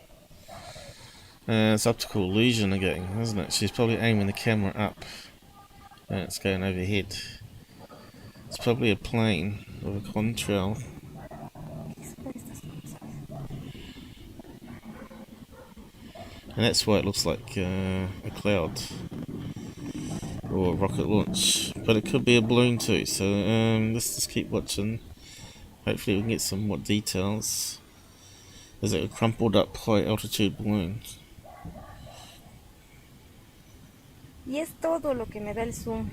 It's optical illusion again, isn't it? She's probably aiming the camera up and it's going overhead. It's probably a plane with a contrail. And that's why it looks like a cloud or a rocket launch. But it could be a balloon too, so let's just keep watching. Hopefully we can get some more details. Is it a crumpled up high altitude balloon? Y es todo lo que me da el zoom.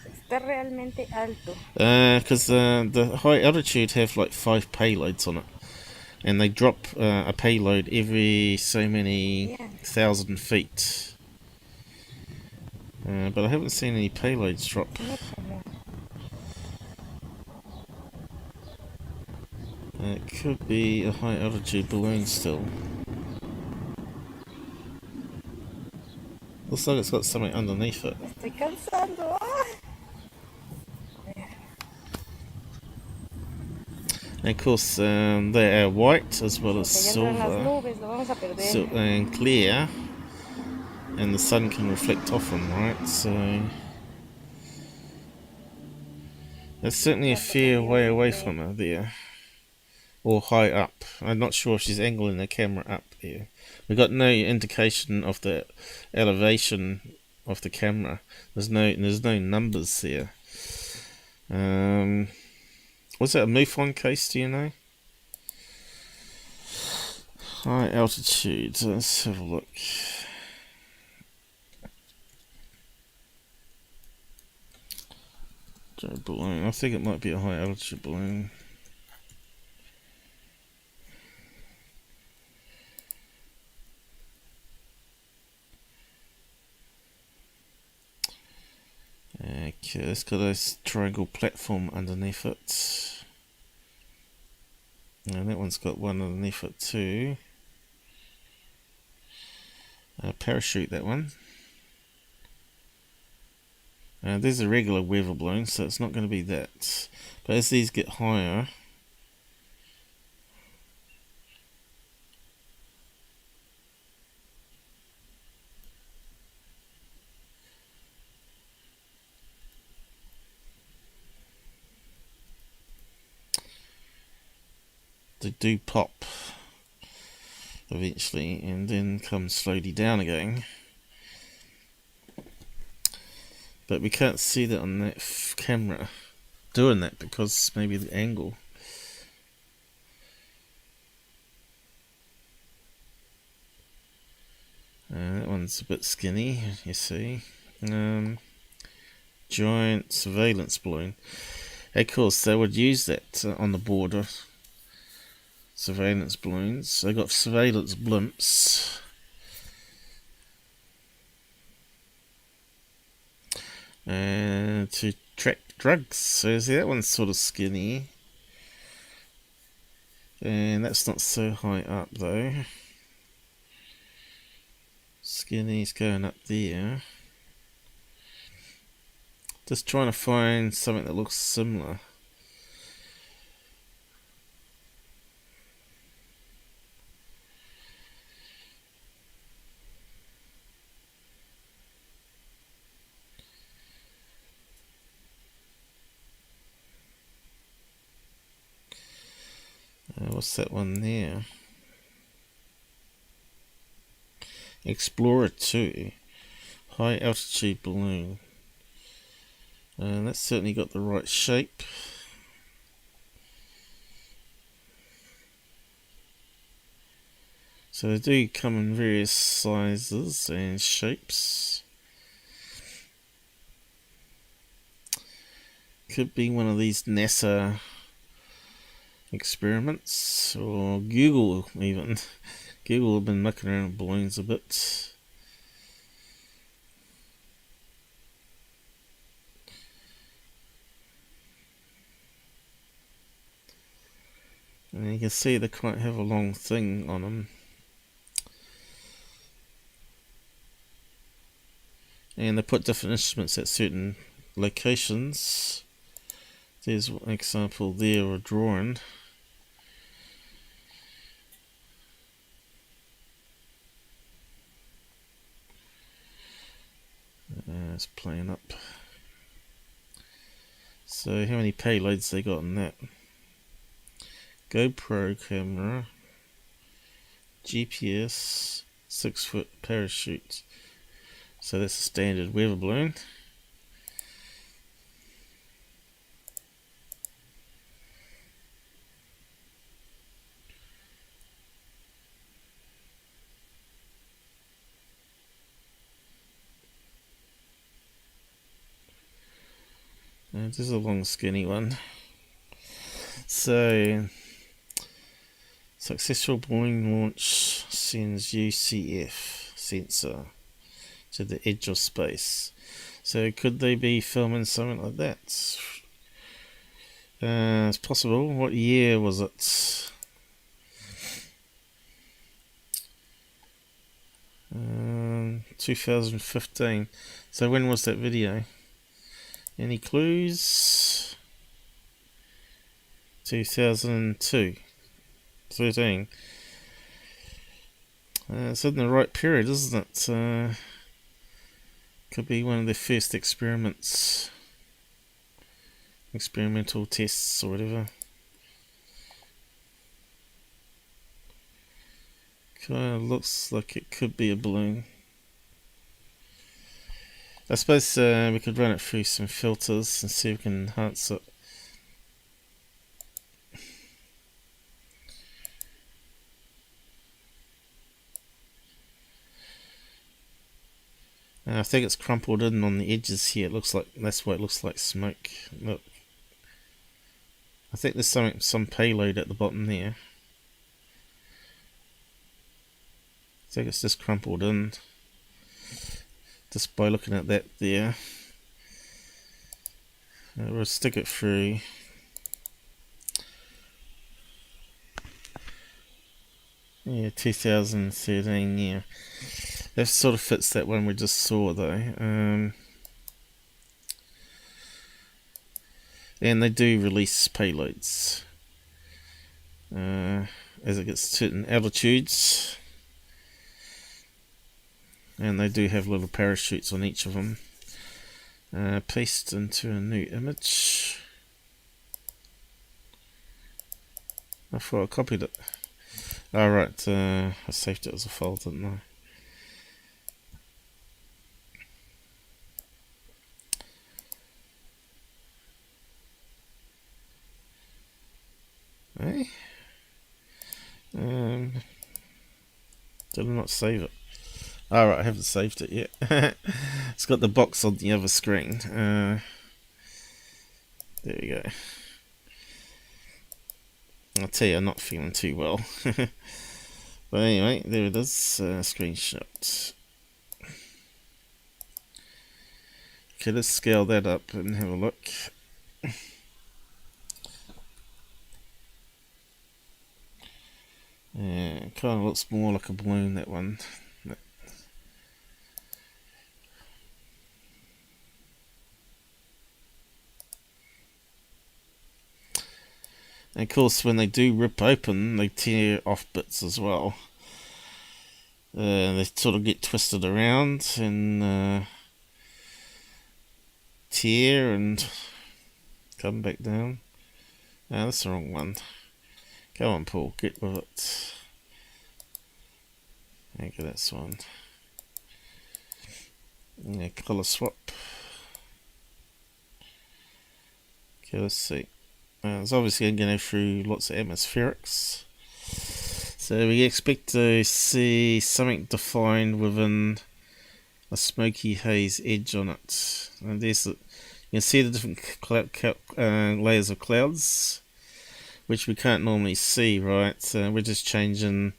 Está realmente alto. Because the high altitude have like 5 payloads on it. And they drop a payload every so many thousand feet. But I haven't seen any payloads drop. It could be a high altitude balloon still. Looks like it's got something underneath it. Estoy cansando. And of course, they are white as well as silver and clear, and the sun can reflect off them, right? So there's certainly a fair way away from her there, or high up. I'm not sure if she's angling the camera up there. We got no indication of the elevation of the camera. There's no numbers there. Was that a MUFON case, do you know? High altitude, let's have a look. Balloon, I think it might be a high altitude balloon. Okay, it's got a triangle platform underneath it. And that one's got one underneath it too. Parachute, that one. There's a regular weather balloon, so it's not going to be that. But as these get higher, they do pop eventually and then come slowly down again. But we can't see that on that camera doing that because maybe the angle. That one's a bit skinny, you see. Giant surveillance balloon. Of course, they would use that on the border. Surveillance balloons. They got surveillance blimps. To track drugs. So see, that one's sort of skinny. And that's not so high up though. Skinny's going up there. Just trying to find something that looks similar. What's that one there? Explorer 2. High altitude balloon. And that's certainly got the right shape. So they do come in various sizes and shapes. Could be one of these NASA experiments, or Google even. Google have been mucking around with balloons a bit. And you can see they quite have a long thing on them. And they put different instruments at certain locations. There's an example there, a drawing. It's playing up. So how many payloads they got on that? GoPro camera, GPS, 6-foot parachute. So that's a standard weather balloon. And this is a long skinny one. So successful balloon launch sends UCF sensor to the edge of space. So could they be filming something like that? It's possible. What year was it? 2015. So when was that video? Any clues? 2002. 13. It's in the right period, isn't it? Could be one of the first experiments. Experimental tests or whatever. Kind of looks like it could be a balloon. I suppose we could run it through some filters and see if we can enhance it. I think it's crumpled in on the edges here. It looks like that's why it looks like smoke. Look, I think there's some payload at the bottom there. I think it's just crumpled in. Just by looking at that there. We'll stick it through. Yeah, 2013, yeah. That sort of fits that one we just saw though. And they do release payloads. As it gets to certain altitudes. And they do have little parachutes on each of them. Paste into a new image. I thought I copied it. Alright, I saved it as a file, didn't I? Hey? Did I not save it? Alright, I haven't saved it yet. It's got the box on the other screen. There we go. I'll tell you, I'm not feeling too well. But anyway, there it is. Screenshot. Okay, let's scale that up and have a look. Yeah, it kind of looks more like a balloon, that one. And of course, when they do rip open, they tear off bits as well. They sort of get twisted around and tear and come back down. Ah, that's the wrong one. Go on, Paul, get with it. Okay, that's one. Yeah, colour swap. Okay, let's see. It's obviously going to go through lots of atmospherics. So we expect to see something defined within a smoky haze edge on it. And there's you can see the different layers of clouds, which we can't normally see, right? We're just changing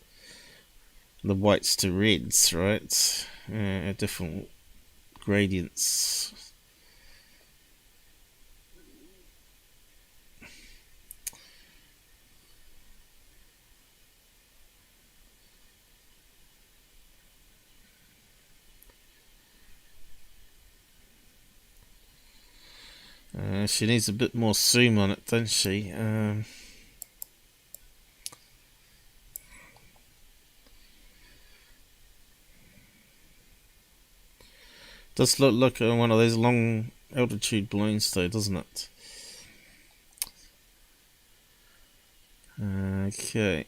the whites to reds, right? At different gradients. She needs a bit more zoom on it, doesn't she? Does look like one of those long altitude balloons though, doesn't it? Okay.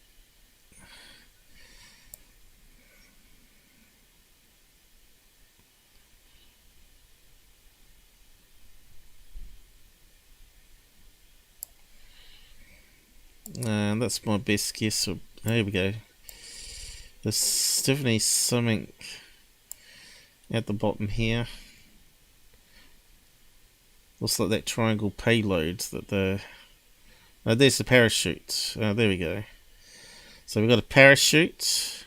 And that's my best guess. There we go. There's definitely something at the bottom here. Looks like that triangle payload that the... Oh, there's the parachute. There we go. So we've got a parachute.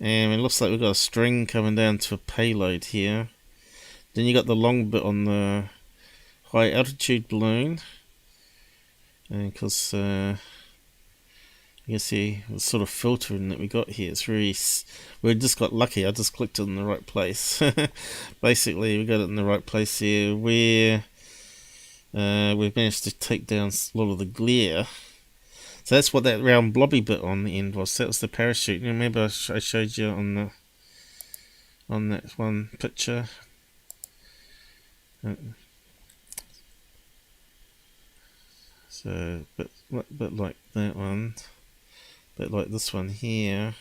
And it looks like we've got a string coming down to a payload here. Then you got the long bit on the high altitude balloon. And because you can see the sort of filtering that we got here. It's really... We just got lucky. I just clicked it in the right place. Basically, we got it in the right place here where we've managed to take down a lot of the glare. So that's what that round blobby bit on the end was. That was the parachute. You remember I showed you on that one picture. So, but like that one, but like this one here,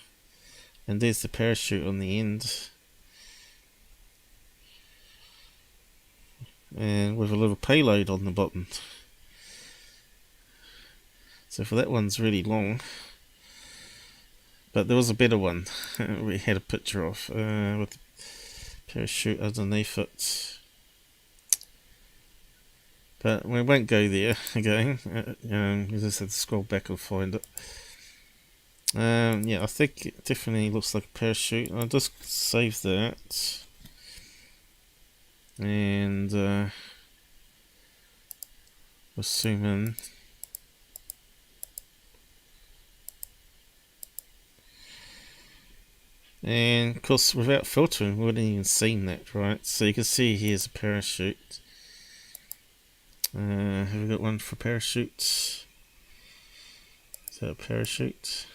and there's the parachute on the end, and with a little payload on the bottom. So for that one's really long, but there was a better one we had a picture of with the parachute underneath it. But we won't go there again. You just have to scroll back and find it. Yeah, I think it definitely looks like a parachute. I'll just save that. And we'll zoom in. And of course, without filtering, we wouldn't even seen that, right? So you can see here's a parachute. Have we got one for parachutes? Is that a parachute?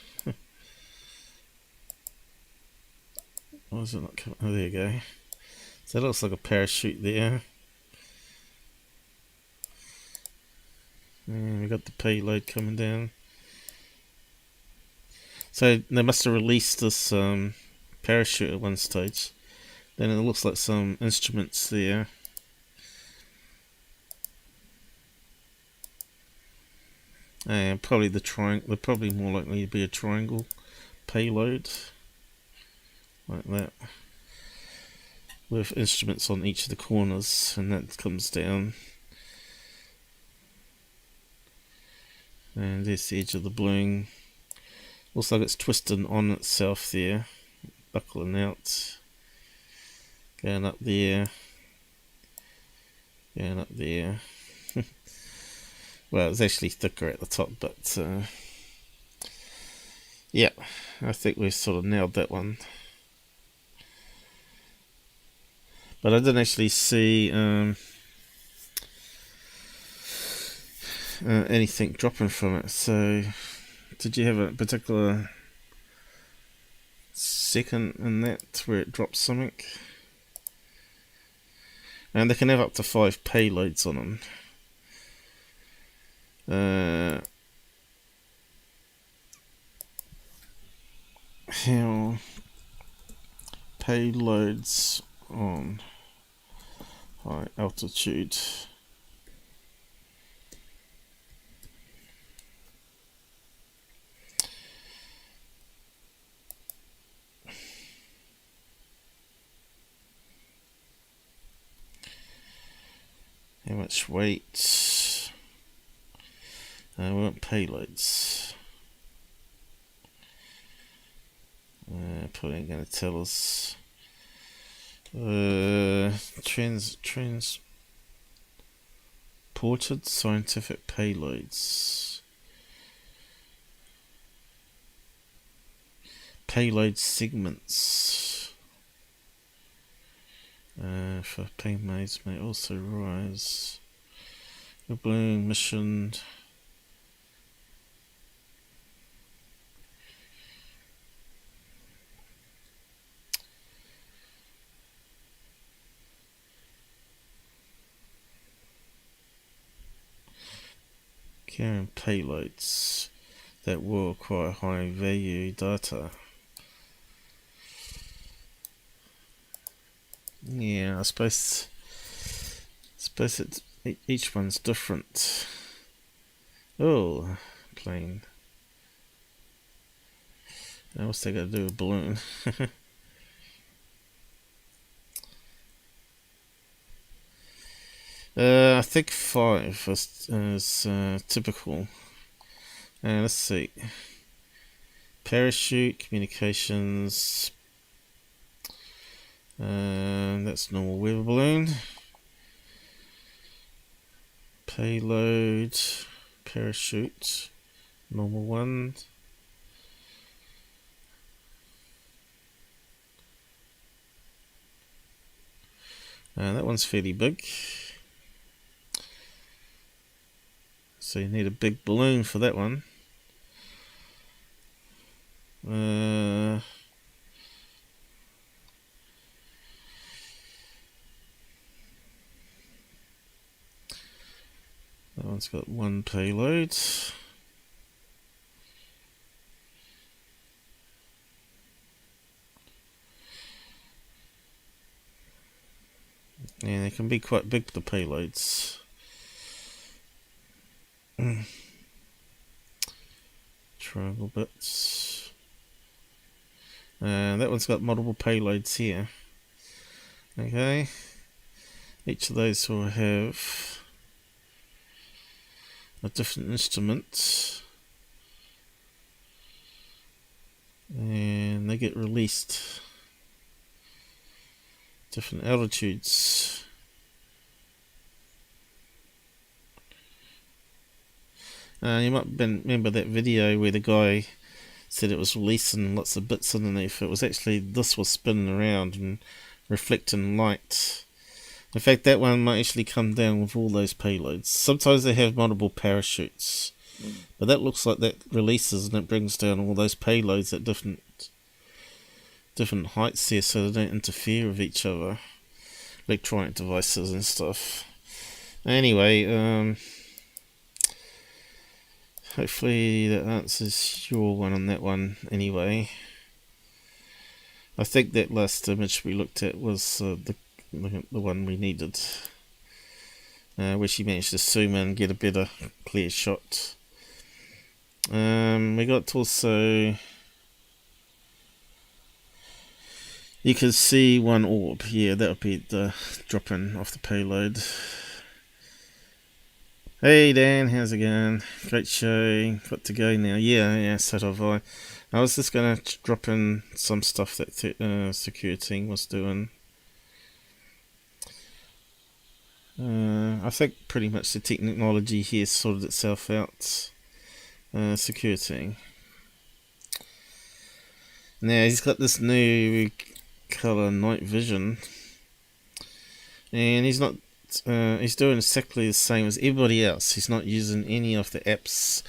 Why is it not coming? Oh, there you go. So that looks like a parachute there. And we got the payload coming down. So they must have released this parachute at one stage. Then it looks like some instruments there. And probably the triangle. They're probably more likely to be a triangle payload, like that, with instruments on each of the corners, and that comes down. And there's the edge of the balloon. Looks like it's twisting on itself there, buckling out, going up there, going up there. Well, it's actually thicker at the top, but yeah, I think we've sort of nailed that one. But I didn't actually see anything dropping from it. So, did you have a particular second in that where it drops something? And they can have up to 5 payloads on them. How payloads on high altitude. How much weight? We want payloads. Probably going to tell us transported scientific payloads. Payload segments for payloads may also rise. The balloon mission. Carrying payloads that will require high value data. Yeah, I suppose it's, each one's different. Oh, plane. What's that got to do with balloon? I think 5 is typical. Let's see. Parachute, communications. That's normal weather balloon. Payload, parachute, normal one. That one's fairly big. So you need a big balloon for that one. That one's got one payload. And they can be quite big, the payloads. Triangle bits. That one's got multiple payloads here. Okay. Each of those will have a different instrument. And they get released different altitudes. You might remember that video where the guy said it was releasing lots of bits underneath. It was actually, this was spinning around and reflecting light. In fact, that one might actually come down with all those payloads. Sometimes they have multiple parachutes, but that looks like that releases and it brings down all those payloads at different heights there, so they don't interfere with each other. Electronic devices and stuff. Anyway, hopefully that answers your one on that one anyway. I think that last image we looked at was the one we needed, where she managed to zoom in and get a better clear shot. We got also, you can see one orb. Yeah, that would be the dropping off the payload. Hey Dan, how's it going? Great show. Got to go now. Yeah, so have I. I was just going to drop in some stuff that Secureteam was doing. I think pretty much the technology here sorted itself out. Secureteam. Now he's got this new colour night vision, and he's not. He's doing exactly the same as everybody else. He's not using any of the apps,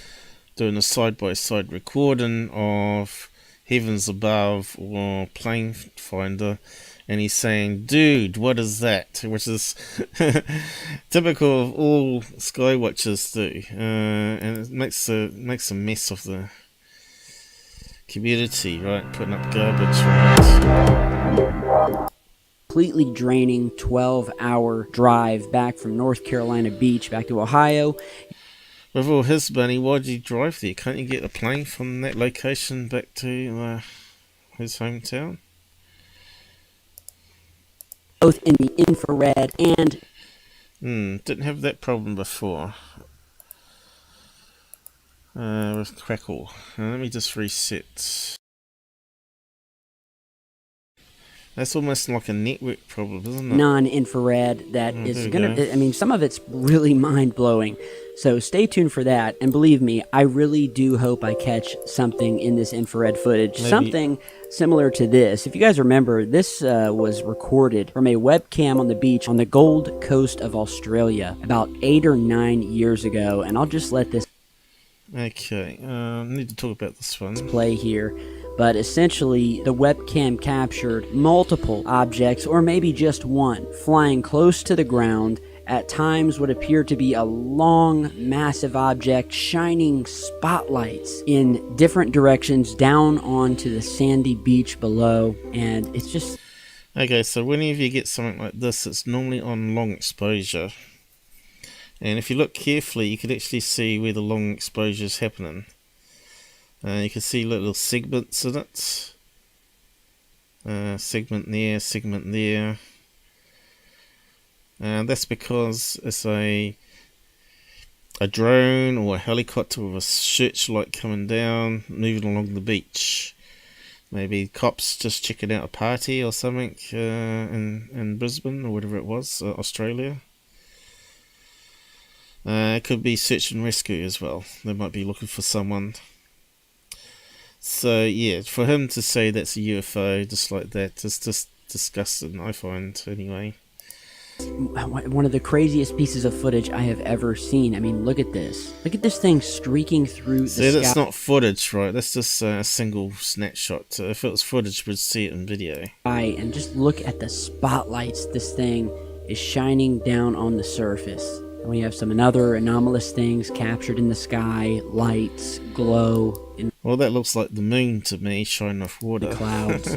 doing a side-by-side recording of Heavens Above or Plane Finder, and he's saying, "Dude, what is that?" Which is typical of all Skywatchers do, and it makes a mess of the community, right? Putting up garbage, right? Completely draining 12-hour drive back from North Carolina Beach back to Ohio. With all his money, why'd you drive there? Can't you get a plane from that location back to his hometown? Both in the infrared and... Didn't have that problem before. With Crackle. Let me just reset. That's almost like a network problem, isn't it? Non-infrared that is gonna... I mean, some of it's really mind-blowing. So stay tuned for that. And believe me, I really do hope I catch something in this infrared footage. Maybe. Something similar to this. If you guys remember, this was recorded from a webcam on the beach on the Gold Coast of Australia about 8 or 9 years ago. And I'll just let this... Okay, need to talk about this one. Play here. But essentially, the webcam captured multiple objects, or maybe just one, flying close to the ground at times what appear to be a long, massive object shining spotlights in different directions down onto the sandy beach below, and it's just... Okay, so whenever you get something like this, it's normally on long exposure. And if you look carefully, you can actually see where the long exposure is happening. You can see little segments in it. Segment there, segment there. And that's because it's a drone or a helicopter with a searchlight coming down, moving along the beach. Maybe cops just checking out a party or something in Brisbane or whatever it was, Australia. It could be search and rescue as well. They might be looking for someone. So yeah, for him to say that's a UFO just like that is just disgusting, I find, anyway. One of the craziest pieces of footage I have ever seen. I mean, look at this. Look at this thing streaking through the sky. That's not footage, right? That's just a single snapshot. If it was footage, we'd see it in video. And just look at the spotlights this thing is shining down on the surface. And we have some other anomalous things captured in the sky, lights, glow. Well, that looks like the moon to me, shining off water. The clouds.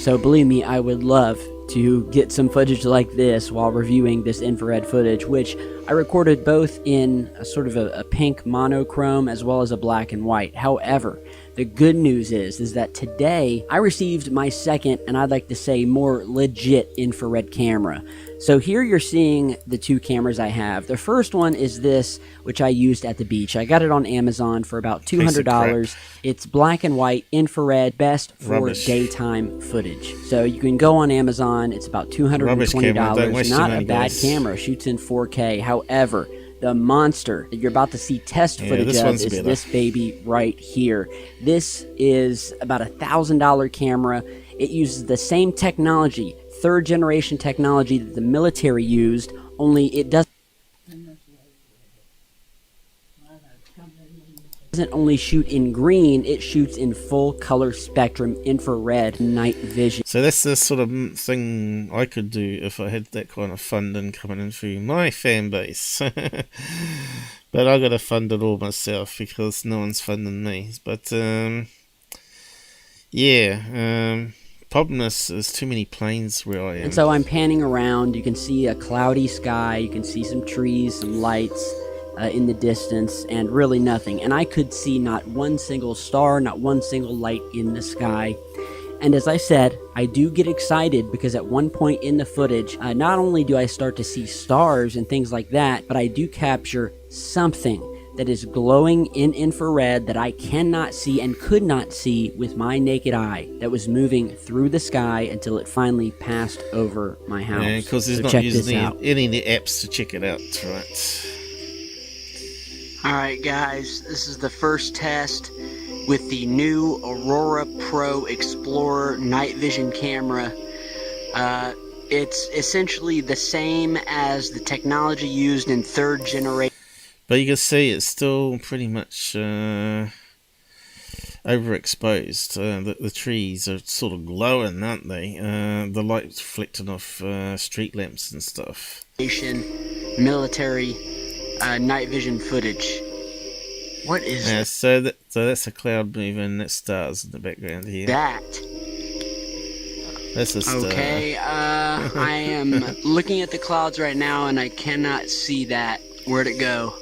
So believe me, I would love to get some footage like this while reviewing this infrared footage, which I recorded both in a sort of a pink monochrome as well as a black and white. However, the good news is that today I received my second, and I'd like to say more legit infrared camera. So here you're seeing the two cameras I have. The first one is this, which I used at the beach. I got it on Amazon for about $200. It's black and white, infrared, best for daytime footage. So you can go on Amazon. It's about $220. Not a bad camera. Shoots in 4K. However, the monster that you're about to see test footage of is this baby right here. This is about $1,000 camera. It uses the same technology, third generation technology that the military used, only it doesn't only shoot in green, it shoots in full color spectrum infrared night vision. So that's the sort of thing I could do if I had that kind of funding coming in through my fan base. But I gotta fund it all myself because no one's funding me. But problem is too many planes where I am. And so I'm panning around. You can see a cloudy sky, you can see some trees, some lights in the distance, and really nothing. And I could see not one single star, not one single light in the sky. And as I said, I do get excited because at one point in the footage, not only do I start to see stars and things like that, but I do capture something that is glowing in infrared that I cannot see and could not see with my naked eye, that was moving through the sky until it finally passed over my house. Yeah, because he's not using any of the apps to check it out, right? Alright guys, this is the first test with the new Aurora Pro Explorer night vision camera. It's essentially the same as the technology used in third generation. But you can see it's still pretty much overexposed. The trees are sort of glowing, aren't they? The light's reflecting off street lamps and stuff. Military night vision footage. What is that? So that's a cloud moving. That's stars in the background here. That's a star. Okay, I am looking at the clouds right now and I cannot see that. Where'd it go?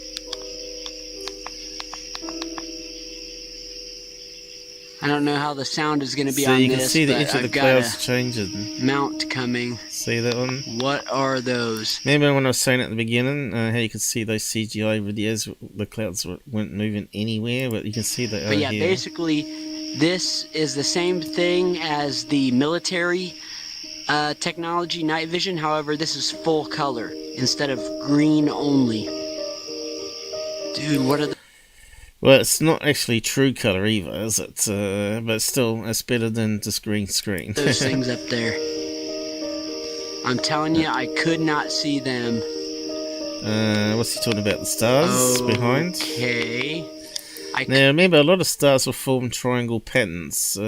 I don't know how the sound is going to be on this. So you can see the edge of the clouds changing. Mount coming. See that one? What are those? Remember when I was saying at the beginning how you could see those CGI videos, the clouds weren't moving anywhere, but you can see that. But yeah, here. Basically, this is the same thing as the military technology night vision. However, this is full color instead of green only. Dude, what are the... Well, it's not actually true colour either, is it? But still, it's better than just green screen. Those things up there. I'm telling you, I could not see them. What's he talking about? The stars behind? Okay. Now, remember, a lot of stars will form triangle patterns.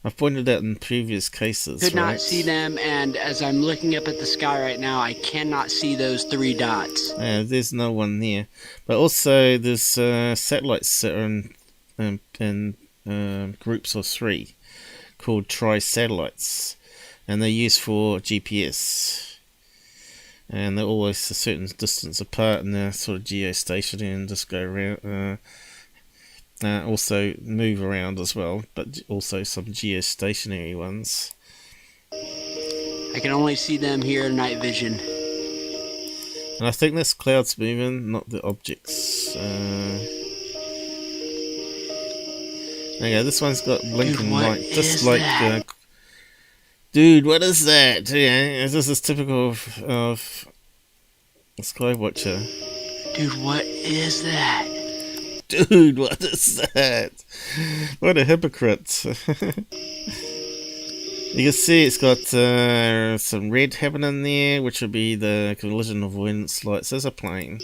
I've pointed out in previous cases. Could right? not see them, and as I'm looking up at the sky right now, I cannot see those 3 dots. Yeah, there's no one there. But also, there's satellites that are in groups of 3 called tri-satellites, and they're used for GPS. And they're always a certain distance apart, and they're sort of geostationary and just go around. Also move around as well, but also some geostationary ones. I can only see them here in night vision. And I think this cloud's moving, not the objects. Okay, this one's got blinking light, just like... dude, what is that? Yeah, this is typical of a Skywatcher. Dude, what is that? Dude, what is that? What a hypocrite. You can see it's got some red happening there, which would be the collision avoidance lights. There's a plane.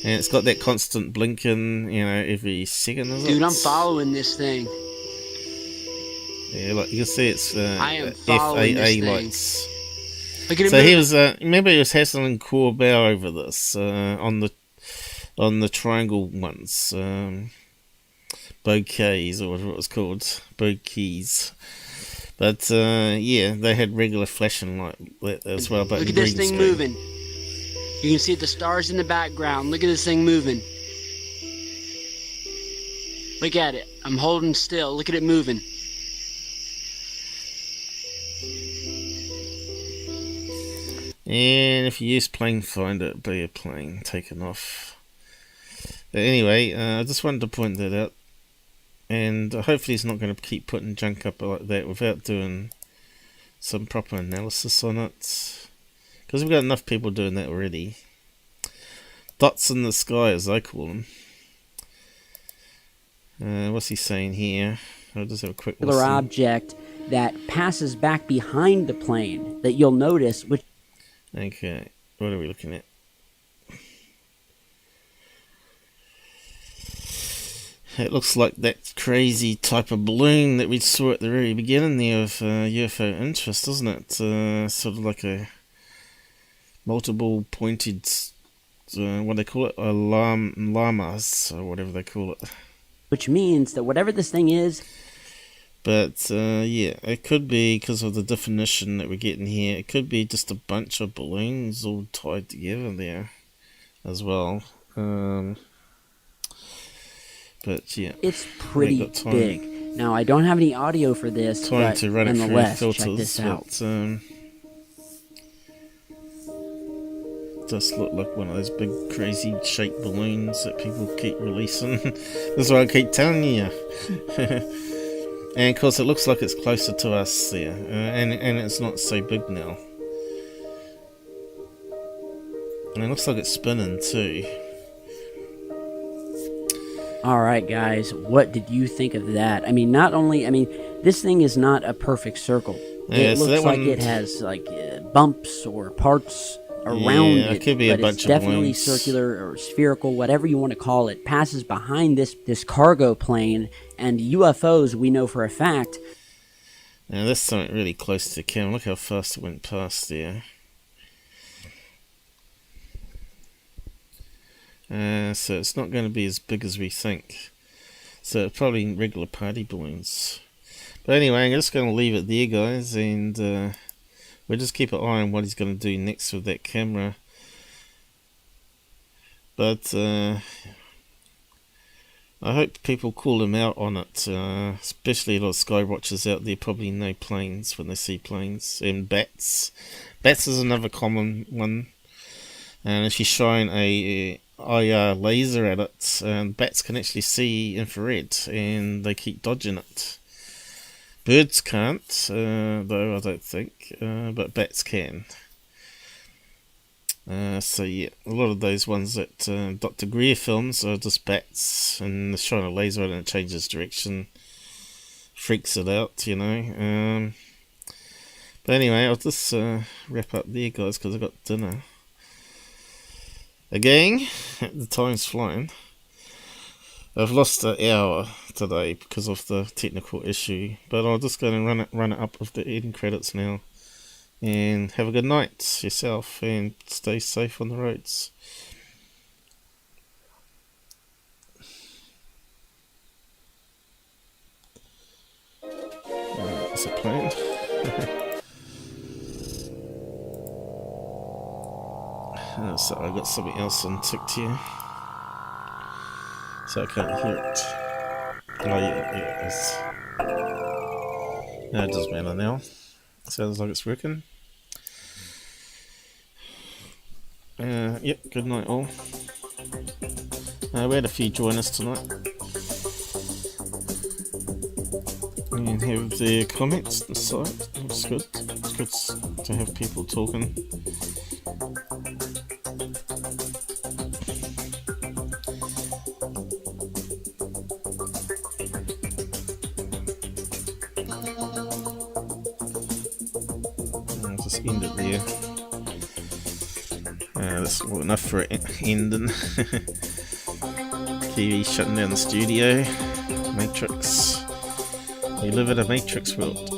And it's got that constant blinking, you know, every second. Dude, I'm following this thing. Yeah, like you can see it's I am following FAA this thing. lights. Look at it So move. he was, remember he was hassling Corbell over this on the triangle ones, bouquets or whatever it was called, bouquets. But yeah, they had regular flashing light as well. But Look at this thing moving. You can see the stars in the background. Look at this thing moving. Look at it. I'm holding still. Look at it moving. And if you use plane finder, it'll be a plane taken off. But anyway, I just wanted to point that out. And hopefully he's not going to keep putting junk up like that without doing some proper analysis on it. Because we've got enough people doing that already. Dots in the sky, as I call them. What's he saying here? I'll just have a quick listen. Object that passes back behind the plane that you'll notice, which... Okay, what are we looking at? It looks like that crazy type of balloon that we saw at the very beginning there of UFO interest, doesn't it? Sort of like a multiple pointed, what do they call it? Lamas, or whatever they call it. Which means that whatever this thing is... But, yeah, it could be, because of the definition that we're getting here, it could be just a bunch of balloons all tied together there as well. But, yeah. It's pretty big. Now, I don't have any audio for this, Trying but to run it nonetheless, through check filters, this out. Does look like one of those big crazy shaped balloons that people keep releasing. That's what I keep telling you. And of course it looks like it's closer to us there, and it's not so big now. And it looks like it's spinning too. Alright guys, what did you think of that? I mean, this thing is not a perfect circle. Yeah, it so looks that like one... it has like bumps or parts around it, could be but a bunch it's of definitely balloons. circular or spherical, whatever you want to call it, passes behind this cargo plane, and UFOs, we know for a fact. Now that's something really close to the camera. Look how fast it went past there. So it's not going to be as big as we think. So it's probably regular party balloons. But anyway, I'm just going to leave it there, guys, and we'll just keep an eye on what he's going to do next with that camera. But I hope people call him out on it, especially a lot of skywatchers out there probably know planes when they see planes, and bats. Bats is another common one, and if you shine a IR laser at it, bats can actually see infrared, and they keep dodging it. Birds can't, though I don't think, but bats can. So yeah, a lot of those ones that Dr. Greer films are just bats, and they shine a laser at it and it changes direction, freaks it out, you know. But anyway, I'll just wrap up there, guys, because I've got dinner. Again, the time's flying. I've lost an hour today because of the technical issue, but I'll just go and run it up with the end credits now. And have a good night yourself, and stay safe on the roads. Is it playing? So I got something else unticked here, so I can't hear it. Oh yeah, it is. No, it doesn't matter now. Sounds like it's working. Yep, good night all. We had a few join us tonight. And have their comments on the site. It's good. It's good to have people talking. I'll just end it there. That's enough for ending. TV shutting down the studio. Matrix. We live in a Matrix world.